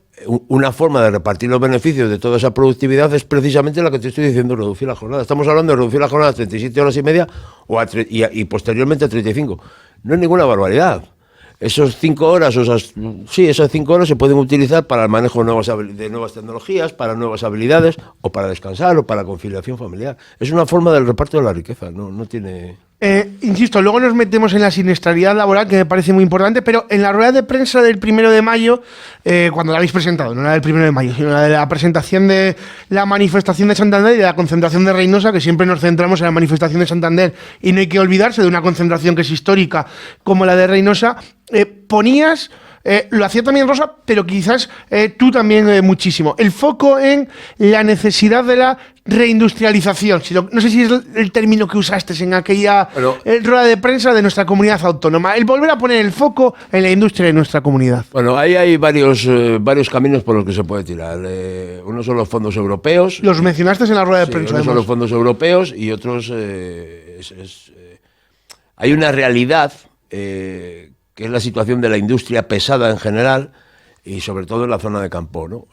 una forma de repartir los beneficios de toda esa productividad es precisamente la que te estoy diciendo, reducir la jornada. Estamos hablando de reducir la jornada a 37 horas y media y posteriormente a 35. No es ninguna barbaridad. Esas 5 horas, esas 5 horas se pueden utilizar para el manejo de nuevas tecnologías, para nuevas habilidades, o para descansar, o para conciliación familiar. Es una forma del reparto de la riqueza, no tiene... Insisto, luego nos metemos en la siniestralidad laboral, que me parece muy importante, pero en la rueda de prensa del 1 de mayo, cuando la habéis presentado, no la del 1 de mayo, sino la de la presentación de la manifestación de Santander y de la concentración de Reynosa, que siempre nos centramos en la manifestación de Santander y no hay que olvidarse de una concentración que es histórica como la de Reynosa, ponías... lo hacía también Rosa, pero quizás tú también muchísimo. El foco en la necesidad de la reindustrialización. No sé si es el término que usaste en aquella rueda de prensa de nuestra comunidad autónoma. El volver a poner el foco en la industria de nuestra comunidad. Bueno, ahí hay varios caminos por los que se puede tirar. Uno son los fondos europeos. Los mencionaste en la rueda de prensa. Uno son los fondos europeos y otros... hay una realidad... que es la situación de la industria pesada en general y sobre todo en la zona de campo, ¿no?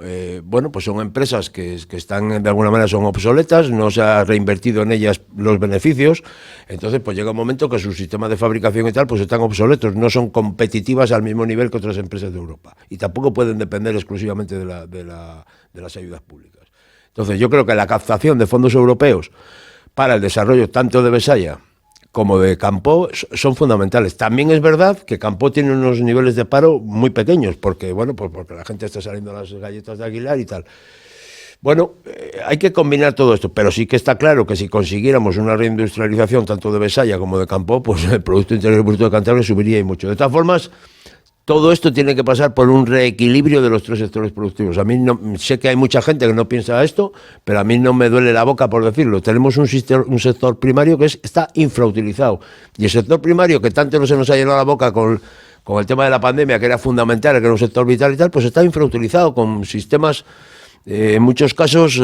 Bueno, pues son empresas que están, de alguna manera, son obsoletas, no se ha reinvertido en ellas los beneficios, entonces pues llega un momento que sus sistemas de fabricación y tal pues están obsoletos, no son competitivas al mismo nivel que otras empresas de Europa y tampoco pueden depender exclusivamente de las ayudas públicas. Entonces yo creo que la captación de fondos europeos para el desarrollo tanto de Besaya como de Campo son fundamentales. También es verdad que Campo tiene unos niveles de paro muy pequeños, porque la gente está saliendo a las galletas de Aguilar y tal. Bueno, hay que combinar todo esto, pero sí que está claro que si consiguiéramos una reindustrialización tanto de Besaya como de Campo, pues el Producto Interior Bruto de Cantabria subiría y mucho. De todas formas, todo esto tiene que pasar por un reequilibrio de los tres sectores productivos. A mí sé que hay mucha gente que no piensa esto, pero a mí no me duele la boca por decirlo. Tenemos un sector primario que está infrautilizado. Y el sector primario, que tanto no se nos ha llenado la boca con el tema de la pandemia, que era fundamental, que era un sector vital y tal, pues está infrautilizado con sistemas... en muchos casos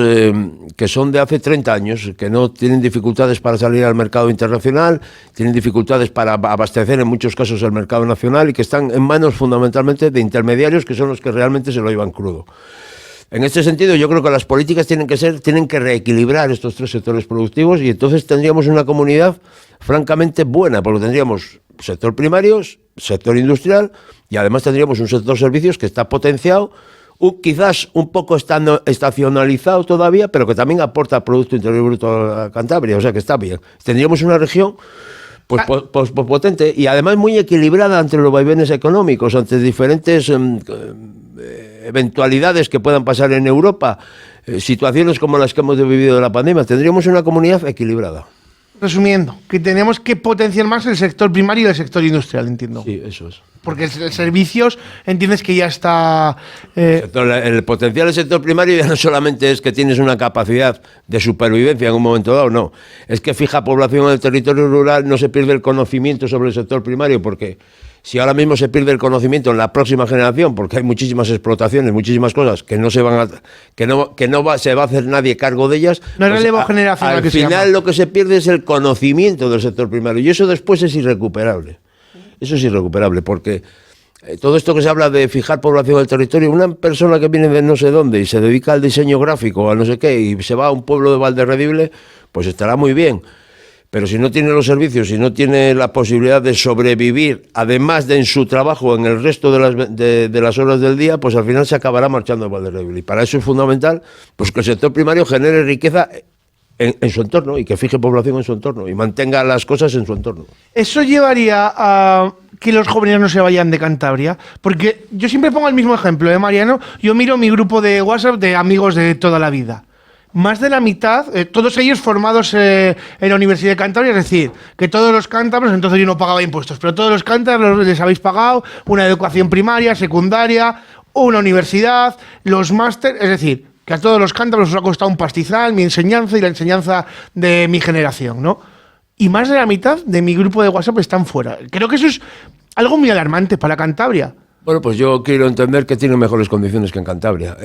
que son de hace 30 años, que no tienen dificultades para salir al mercado internacional, tienen dificultades para abastecer en muchos casos el mercado nacional y que están en manos fundamentalmente de intermediarios que son los que realmente se lo llevan crudo. En este sentido, yo creo que las políticas tienen que reequilibrar estos tres sectores productivos y entonces tendríamos una comunidad francamente buena, porque tendríamos sector primario, sector industrial y además tendríamos un sector servicios que está potenciado, quizás un poco estacionalizado todavía, pero que también aporta Producto Interior Bruto a Cantabria, o sea que está bien. Tendríamos una región pues potente y además muy equilibrada entre los vaivenes económicos, ante diferentes eventualidades que puedan pasar en Europa, situaciones como las que hemos vivido de la pandemia. Tendríamos una comunidad equilibrada. Resumiendo, que tenemos que potenciar más el sector primario y el sector industrial, entiendo. Sí, eso es. Porque el servicios, entiendes que ya está... El potencial del sector primario ya no solamente es que tienes una capacidad de supervivencia en un momento dado, no. Es que fija población en el territorio rural, no se pierde el conocimiento sobre el sector primario, porque si ahora mismo se pierde el conocimiento en la próxima generación, porque hay muchísimas explotaciones, muchísimas cosas que no se van a... se va a hacer nadie cargo de ellas... No es relevo generacional. Al final lo que se pierde es el conocimiento del sector primario y eso después es irrecuperable. eso es irrecuperable, porque todo esto que se habla de fijar población del territorio, una persona que viene de no sé dónde y se dedica al diseño gráfico, a no sé qué, y se va a un pueblo de Valderredible, pues estará muy bien. Pero si no tiene los servicios, si no tiene la posibilidad de sobrevivir, además de en su trabajo, en el resto de las horas del día, pues al final se acabará marchando a Valderredible. Y para eso es fundamental pues que el sector primario genere riqueza en su entorno y que fije población en su entorno y mantenga las cosas en su entorno. Eso llevaría a que los jóvenes no se vayan de Cantabria, porque yo siempre pongo el mismo ejemplo, Mariano. Yo miro mi grupo de WhatsApp de amigos de toda la vida. Más de la mitad, todos ellos formados en la Universidad de Cantabria, es decir, que todos los cántabros, entonces yo no pagaba impuestos, pero todos los cántabros les habéis pagado una educación primaria, secundaria, una universidad, los máster, es decir, que a todos los cántabros os ha costado un pastizal, mi enseñanza y la enseñanza de mi generación, ¿no? Y más de la mitad de mi grupo de WhatsApp están fuera. Creo que eso es algo muy alarmante para Cantabria. Bueno, pues yo quiero entender que tienen mejores condiciones que en Cantabria.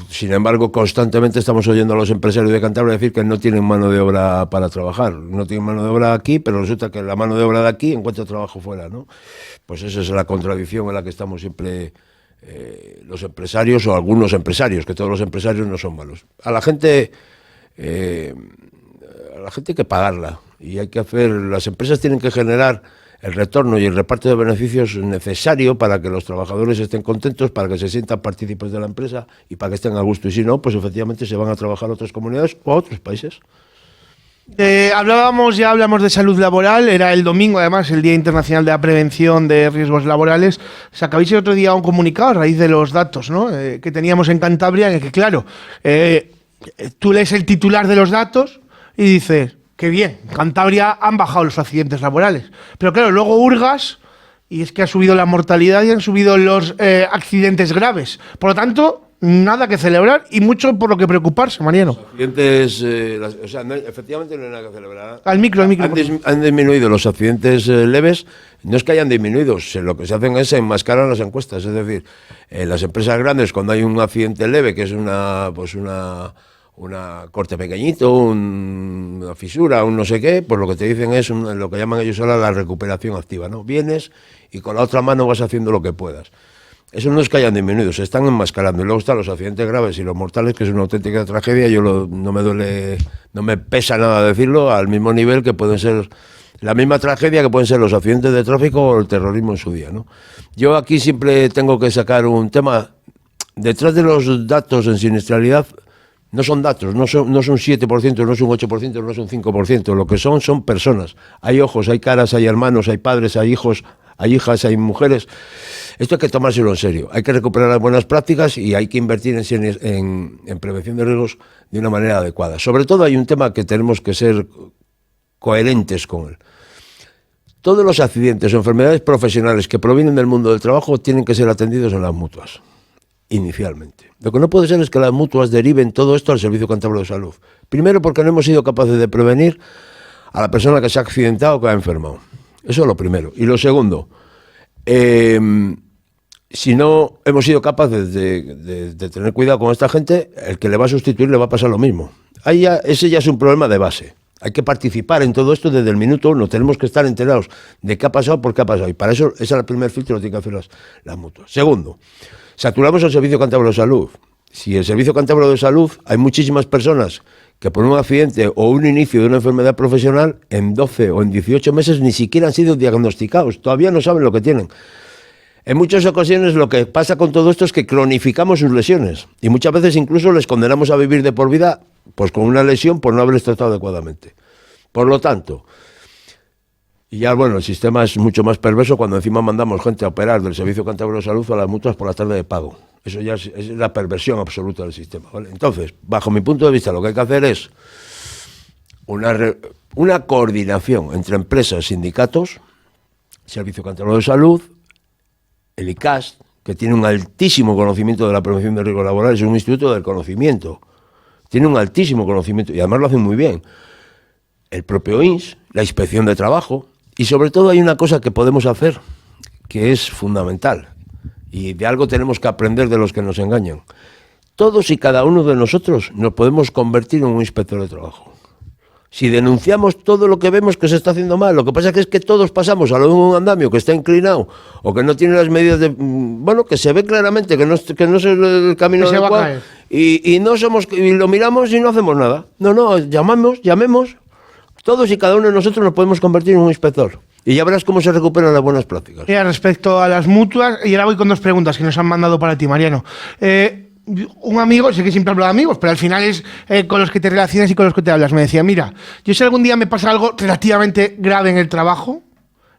Sin embargo, constantemente estamos oyendo a los empresarios de Cantabria decir que no tienen mano de obra para trabajar. No tienen mano de obra aquí, pero resulta que la mano de obra de aquí encuentra trabajo fuera, ¿no? Pues esa es la contradicción en la que estamos siempre los empresarios o algunos empresarios, que todos los empresarios no son malos. A la gente hay que pagarla y hay que hacer. Las empresas tienen que generar el retorno y el reparto de beneficios necesario para que los trabajadores estén contentos, para que se sientan partícipes de la empresa y para que estén a gusto. Y si no, pues efectivamente se van a trabajar a otras comunidades o a otros países. Hablamos de salud laboral, era el domingo además el Día Internacional de la Prevención de Riesgos Laborales. Sacabais el otro día un comunicado a raíz de los datos, ¿no? Que teníamos en Cantabria, en el que claro, tú lees el titular de los datos y dices, qué bien, en Cantabria han bajado los accidentes laborales. Pero claro, luego hurgas y es que ha subido la mortalidad y han subido los accidentes graves. Por lo tanto, nada que celebrar y mucho por lo que preocuparse, Mariano. Los accidentes, efectivamente no hay nada que celebrar. Al micro. Han disminuido los accidentes leves, no es que hayan disminuido, lo que se hacen es enmascarar las encuestas. Es decir, las empresas grandes, cuando hay un accidente leve, que es una corte pequeñito, una fisura, un no sé qué, pues lo que te dicen es lo que llaman ellos ahora la recuperación activa, ¿no? Vienes y con la otra mano vas haciendo lo que puedas. Eso no es que hayan disminuido, se están enmascarando. Y luego están los accidentes graves y los mortales, que es una auténtica tragedia. No me duele, no me pesa nada decirlo, al mismo nivel que pueden ser la misma tragedia que pueden ser los accidentes de tráfico o el terrorismo en su día, ¿no? Yo aquí siempre tengo que sacar un tema. Detrás de los datos en siniestralidad no son datos, no son 7%, no son 8%, no son 5%. Lo que son personas. Hay ojos, hay caras, hay hermanos, hay padres, hay hijos, hay hijas, hay mujeres. Esto hay que tomárselo en serio. Hay que recuperar las buenas prácticas y hay que invertir en prevención de riesgos de una manera adecuada. Sobre todo hay un tema que tenemos que ser coherentes con él. Todos los accidentes o enfermedades profesionales que provienen del mundo del trabajo tienen que ser atendidos en las mutuas, inicialmente. Lo que no puede ser es que las mutuas deriven todo esto al Servicio Cántabro de Salud. Primero, porque no hemos sido capaces de prevenir a la persona que se ha accidentado o que ha enfermado. Eso es lo primero. Y lo segundo, si no hemos sido capaces de tener cuidado con esta gente, el que le va a sustituir le va a pasar lo mismo. Ese ya es un problema de base. Hay que participar en todo esto desde el minuto uno. Tenemos que estar enterados de qué ha pasado, por qué ha pasado. Y para eso, ese es el primer filtro que tienen que hacer las mutuas. Segundo, saturamos el Servicio Cántabro de Salud. Si el Servicio Cántabro de Salud, hay muchísimas personas que por un accidente o un inicio de una enfermedad profesional, en 12 o en 18 meses ni siquiera han sido diagnosticados. Todavía no saben lo que tienen. En muchas ocasiones lo que pasa con todo esto es que cronificamos sus lesiones. Y muchas veces incluso les condenamos a vivir de por vida pues con una lesión por no haberles tratado adecuadamente. Por lo tanto, y ya bueno, el sistema es mucho más perverso cuando encima mandamos gente a operar del Servicio Cántabro de Salud a las mutuas por la tarde de pago. Eso ya es la perversión absoluta del sistema, ¿vale? Entonces, bajo mi punto de vista, lo que hay que hacer es una coordinación entre empresas, sindicatos, Servicio Cántabro de Salud, el ICAST, que tiene un altísimo conocimiento de la prevención de riesgos laborales, es un instituto del conocimiento, tiene un altísimo conocimiento y además lo hacen muy bien. El propio INS, la Inspección de Trabajo, y sobre todo hay una cosa que podemos hacer que es fundamental y de algo tenemos que aprender de los que nos engañan. Todos y cada uno de nosotros nos podemos convertir en un inspector de trabajo. Si denunciamos todo lo que vemos que se está haciendo mal, lo que pasa es que todos pasamos a lo de un andamio que está inclinado o que no tiene las medidas de... Bueno, que se ve claramente que no es el camino Que se va a adecuado caer. y no somos... Y lo miramos y no hacemos nada. No, llamemos. Todos y cada uno de nosotros nos podemos convertir en un inspector. Y ya verás cómo se recuperan las buenas prácticas. Mira, respecto a las mutuas, y ahora voy con 2 preguntas que nos han mandado para ti, Mariano. Un amigo, sé que siempre hablo de amigos, pero al final es con los que te relacionas y con los que te hablas. Me decía, mira, yo si algún día me pasa algo relativamente grave en el trabajo,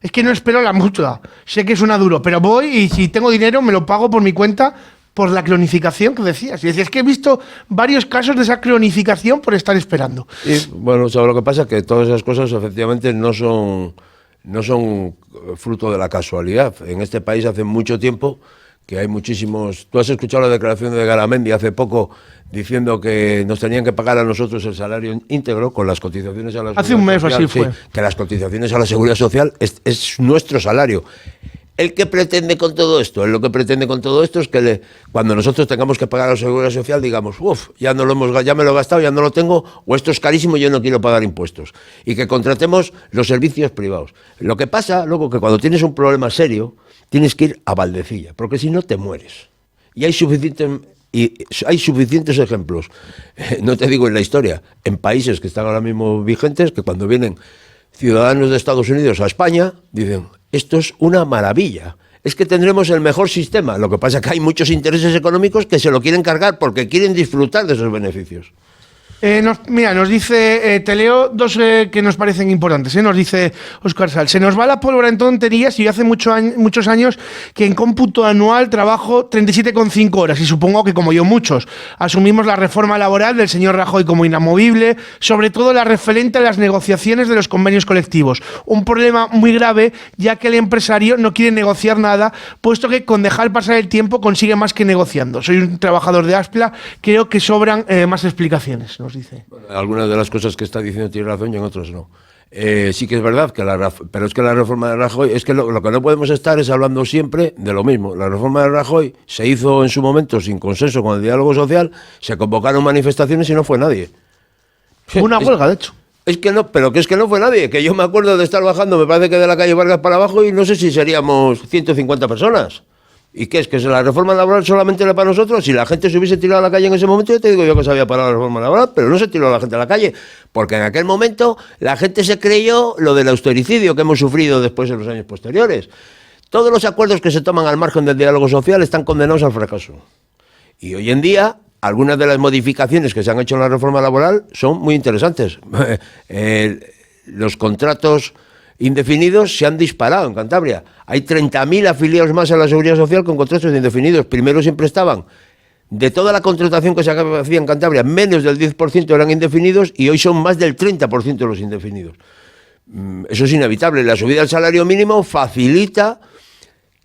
es que no espero la mutua. Sé que suena duro, pero voy y si tengo dinero me lo pago por mi cuenta por la cronificación que decías. Y decías que he visto varios casos de esa cronificación por estar esperando. Y bueno, ¿sabes lo que pasa? Que todas esas cosas efectivamente no son fruto de la casualidad. En este país hace mucho tiempo que hay muchísimos... Tú has escuchado la declaración de Garamendi hace poco diciendo que nos tenían que pagar a nosotros el salario íntegro con las cotizaciones a la Hace un mes o así fue. Sí, que las cotizaciones a la Seguridad Social es nuestro salario. ¿El que pretende con todo esto? Lo que pretende con todo esto es que cuando nosotros tengamos que pagar a la Seguridad Social digamos, ya me lo he gastado, ya no lo tengo, o esto es carísimo y yo no quiero pagar impuestos. Y que contratemos los servicios privados. Lo que pasa, luego, que cuando tienes un problema serio, tienes que ir a Valdecilla, porque si no te mueres. Y hay suficientes ejemplos, no te digo en la historia, en países que están ahora mismo vigentes, que cuando vienen ciudadanos de Estados Unidos a España, dicen, esto es una maravilla, es que tendremos el mejor sistema. Lo que pasa es que hay muchos intereses económicos que se lo quieren cargar porque quieren disfrutar de esos beneficios. Nos dice, te leo 2 que nos parecen importantes. Nos dice Óscar Sal, se nos va la pólvora en tonterías y yo hace muchos años que en cómputo anual trabajo 37,5 horas y supongo que como yo muchos asumimos la reforma laboral del señor Rajoy como inamovible, sobre todo la referente a las negociaciones de los convenios colectivos. Un problema muy grave ya que el empresario no quiere negociar nada, puesto que con dejar pasar el tiempo consigue más que negociando. Soy un trabajador de Aspla, creo que sobran más explicaciones, nos dice. Bueno, algunas de las cosas que está diciendo tiene razón y en otras no. Sí que es verdad, pero es que la reforma de Rajoy, es que lo que no podemos estar es hablando siempre de lo mismo. La reforma de Rajoy se hizo en su momento sin consenso con el diálogo social, se convocaron manifestaciones y no fue nadie. Una huelga, de hecho. Es que no fue nadie, que yo me acuerdo de estar bajando, me parece que de la calle Vargas para abajo y no sé si seríamos 150 personas. ¿Y qué es? ¿Que la reforma laboral solamente era para nosotros? Si la gente se hubiese tirado a la calle en ese momento, yo te digo yo que se había parado la reforma laboral, pero no se tiró a la gente a la calle, porque en aquel momento la gente se creyó lo del austericidio que hemos sufrido después en los años posteriores. Todos los acuerdos que se toman al margen del diálogo social están condenados al fracaso. Y hoy en día, algunas de las modificaciones que se han hecho en la reforma laboral son muy interesantes. Los contratos indefinidos se han disparado en Cantabria. Hay 30.000 afiliados más a la Seguridad Social con contratos indefinidos. Primero siempre estaban, de toda la contratación que se hacía en Cantabria, menos del 10% eran indefinidos y hoy son más del 30% de los indefinidos. Eso es inevitable. La subida del salario mínimo facilita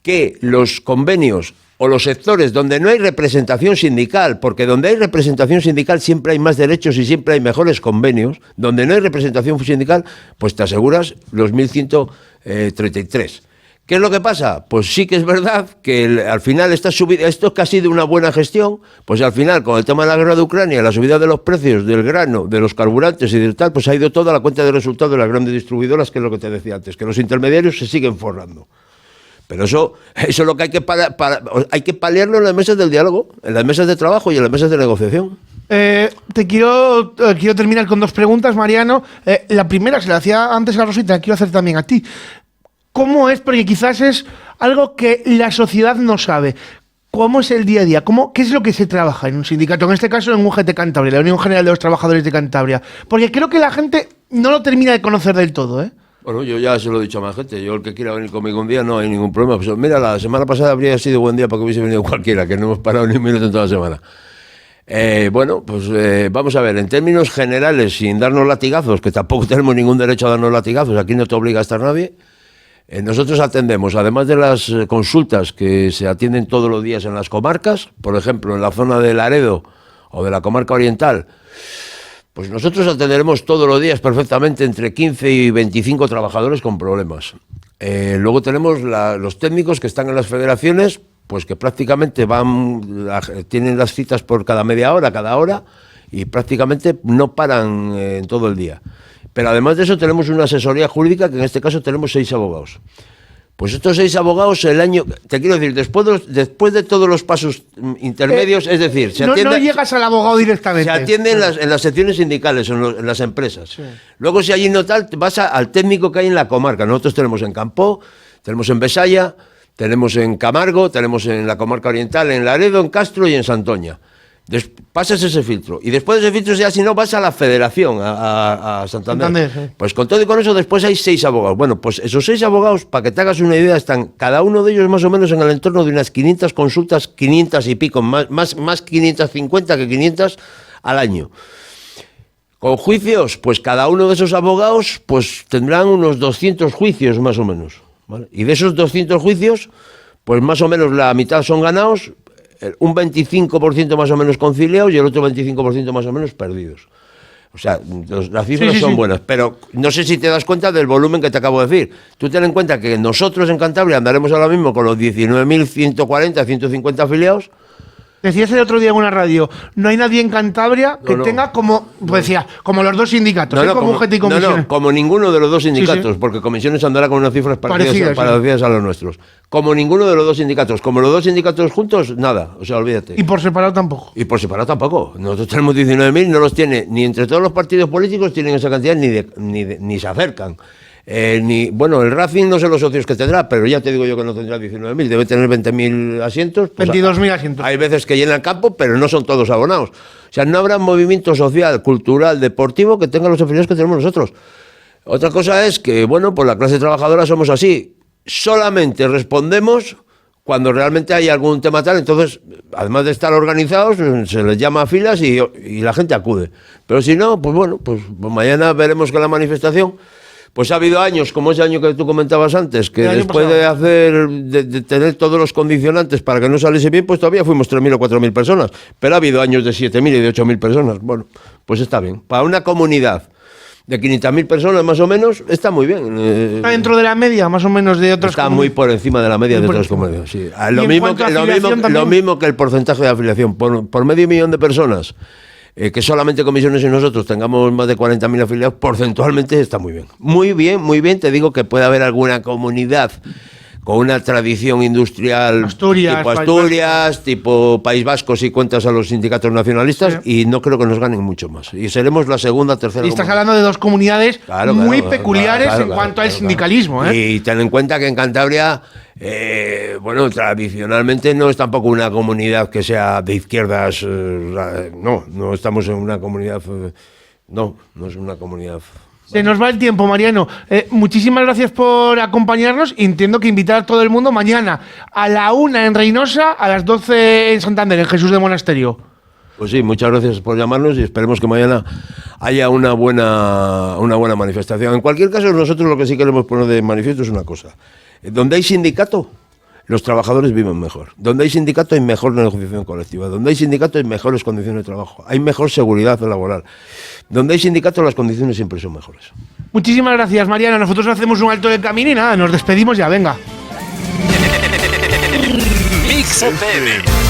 que los convenios o los sectores donde no hay representación sindical, porque donde hay representación sindical siempre hay más derechos y siempre hay mejores convenios, donde no hay representación sindical, pues te aseguras los 1.133. ¿Qué es lo que pasa? Pues sí que es verdad que al final esta subida, esto que ha sido una buena gestión, pues al final con el tema de la guerra de Ucrania, la subida de los precios del grano, de los carburantes y del tal, pues ha ido toda la cuenta de resultados de las grandes distribuidoras, que es lo que te decía antes, que los intermediarios se siguen forrando. Pero eso es lo que hay que paliarlo en las mesas del diálogo, en las mesas de trabajo y en las mesas de negociación. Quiero terminar con 2 preguntas, Mariano. La primera se la hacía antes a Rosita, la quiero hacer también a ti. ¿Cómo es? Porque quizás es algo que la sociedad no sabe. ¿Cómo es el día a día? ¿Qué es lo que se trabaja en un sindicato? En este caso en UGT Cantabria, la Unión General de los Trabajadores de Cantabria. Porque creo que la gente no lo termina de conocer del todo, ¿eh? Bueno, yo ya se lo he dicho a más gente. Yo, el que quiera venir conmigo un día, no hay ningún problema. Pues mira, la semana pasada habría sido buen día para que hubiese venido cualquiera, que no hemos parado ni un minuto en toda la semana. Vamos a ver, en términos generales, sin darnos latigazos, que tampoco tenemos ningún derecho a darnos latigazos, aquí no te obliga a estar nadie. Nosotros atendemos, además de las consultas que se atienden todos los días en las comarcas, por ejemplo, en la zona de Laredo o de la comarca oriental, pues nosotros atenderemos todos los días perfectamente entre 15 y 25 trabajadores con problemas. Luego tenemos los técnicos que están en las federaciones, pues que prácticamente tienen las citas por cada media hora, cada hora, y prácticamente no paran en todo el día. Pero además de eso tenemos una asesoría jurídica que en este caso tenemos 6 abogados. Pues estos 6 abogados el año, te quiero decir, después de todos los pasos intermedios, es decir, no llegas al abogado directamente. Se atiende en las secciones sindicales, en las empresas. Sí. Luego, si allí no tal, vas al técnico que hay en la comarca. Nosotros tenemos en Campó, tenemos en Besaya, tenemos en Camargo, tenemos en la comarca oriental, en Laredo, en Castro y en Santoña. Pasas ese filtro y después de ese filtro ya si no vas a la federación, a Santander. Sí. Pues con todo y con eso después hay 6 abogados. Bueno, pues esos 6 abogados, para que te hagas una idea, están cada uno de ellos más o menos en el entorno de unas 500 consultas, 500 y pico, más 550 que 500 al año. Con juicios, pues cada uno de esos abogados pues tendrán unos 200 juicios más o menos, ¿vale? Y de esos 200 juicios, pues más o menos la mitad son ganados, un 25% más o menos conciliados y el otro 25% más o menos perdidos. O sea, las cifras son buenas, pero no sé si te das cuenta del volumen que te acabo de decir. Tú ten en cuenta que nosotros en Cantabria andaremos ahora mismo con los 19.140, 150 afiliados. Decías el otro día en una radio, no hay nadie en Cantabria que tenga como, pues decía, como los 2 sindicatos, como UGT y comisiones. No, como ninguno de los 2 sindicatos, porque comisiones andará con unas cifras parecidas a los nuestros. Como ninguno de los 2 sindicatos. Como los 2 sindicatos juntos, nada, o sea, olvídate. Y por separado tampoco. Nosotros tenemos 19.000, no los tiene, ni entre todos los partidos políticos tienen esa cantidad, ni se acercan. El Racing no sé los socios que tendrá, pero ya te digo yo que no tendrá 19.000, debe tener 20.000 asientos. Pues 22.000 asientos. Hay veces que llena el campo, pero no son todos abonados. O sea, no habrá movimiento social, cultural, deportivo que tengan los afiliados que tenemos nosotros. Otra cosa es que, pues la clase trabajadora somos así. Solamente respondemos cuando realmente hay algún tema tal, entonces, además de estar organizados, se les llama a filas y la gente acude. Pero si no, pues mañana veremos que la manifestación... Pues ha habido años, como ese año que tú comentabas antes, que después de tener todos los condicionantes para que no saliese bien, pues todavía fuimos 3.000 o 4.000 personas. Pero ha habido años de 7.000 y de 8.000 personas. Bueno, pues está bien. Para una comunidad de 500.000 personas más o menos, está muy bien. Está dentro de la media, más o menos, de otras comunidades. Está muy por encima de la media de otras comunidades, sí. Lo mismo que el porcentaje de afiliación. Por medio millón de personas, que solamente comisiones y nosotros tengamos más de 40.000 afiliados, porcentualmente está muy bien. Muy bien, muy bien. Te digo que puede haber alguna comunidad con una tradición industrial tipo Asturias, tipo País Vasco, si cuentas a los sindicatos nacionalistas, y no creo que nos ganen mucho más. Y seremos la segunda, tercera. Y estás hablando de 2 comunidades muy peculiares en cuanto al sindicalismo. Y ten en cuenta que en Cantabria, tradicionalmente no es tampoco una comunidad que sea de izquierdas. No estamos en una comunidad. No es una comunidad. Se nos va el tiempo, Mariano. Muchísimas gracias por acompañarnos. Entiendo que invitar a todo el mundo mañana a la 1 en Reynosa, a las 12 en Santander, en Jesús de Monasterio. Pues sí, muchas gracias por llamarnos y esperemos que mañana haya una buena manifestación. En cualquier caso, nosotros lo que sí queremos poner de manifiesto es una cosa. Donde hay sindicato, los trabajadores viven mejor. Donde hay sindicato hay mejor negociación colectiva. Donde hay sindicato hay mejores condiciones de trabajo. Hay mejor seguridad laboral. Donde hay sindicato las condiciones siempre son mejores. Muchísimas gracias, Mariano. Nosotros hacemos un alto de camino y nada, nos despedimos ya, venga. Mix FM.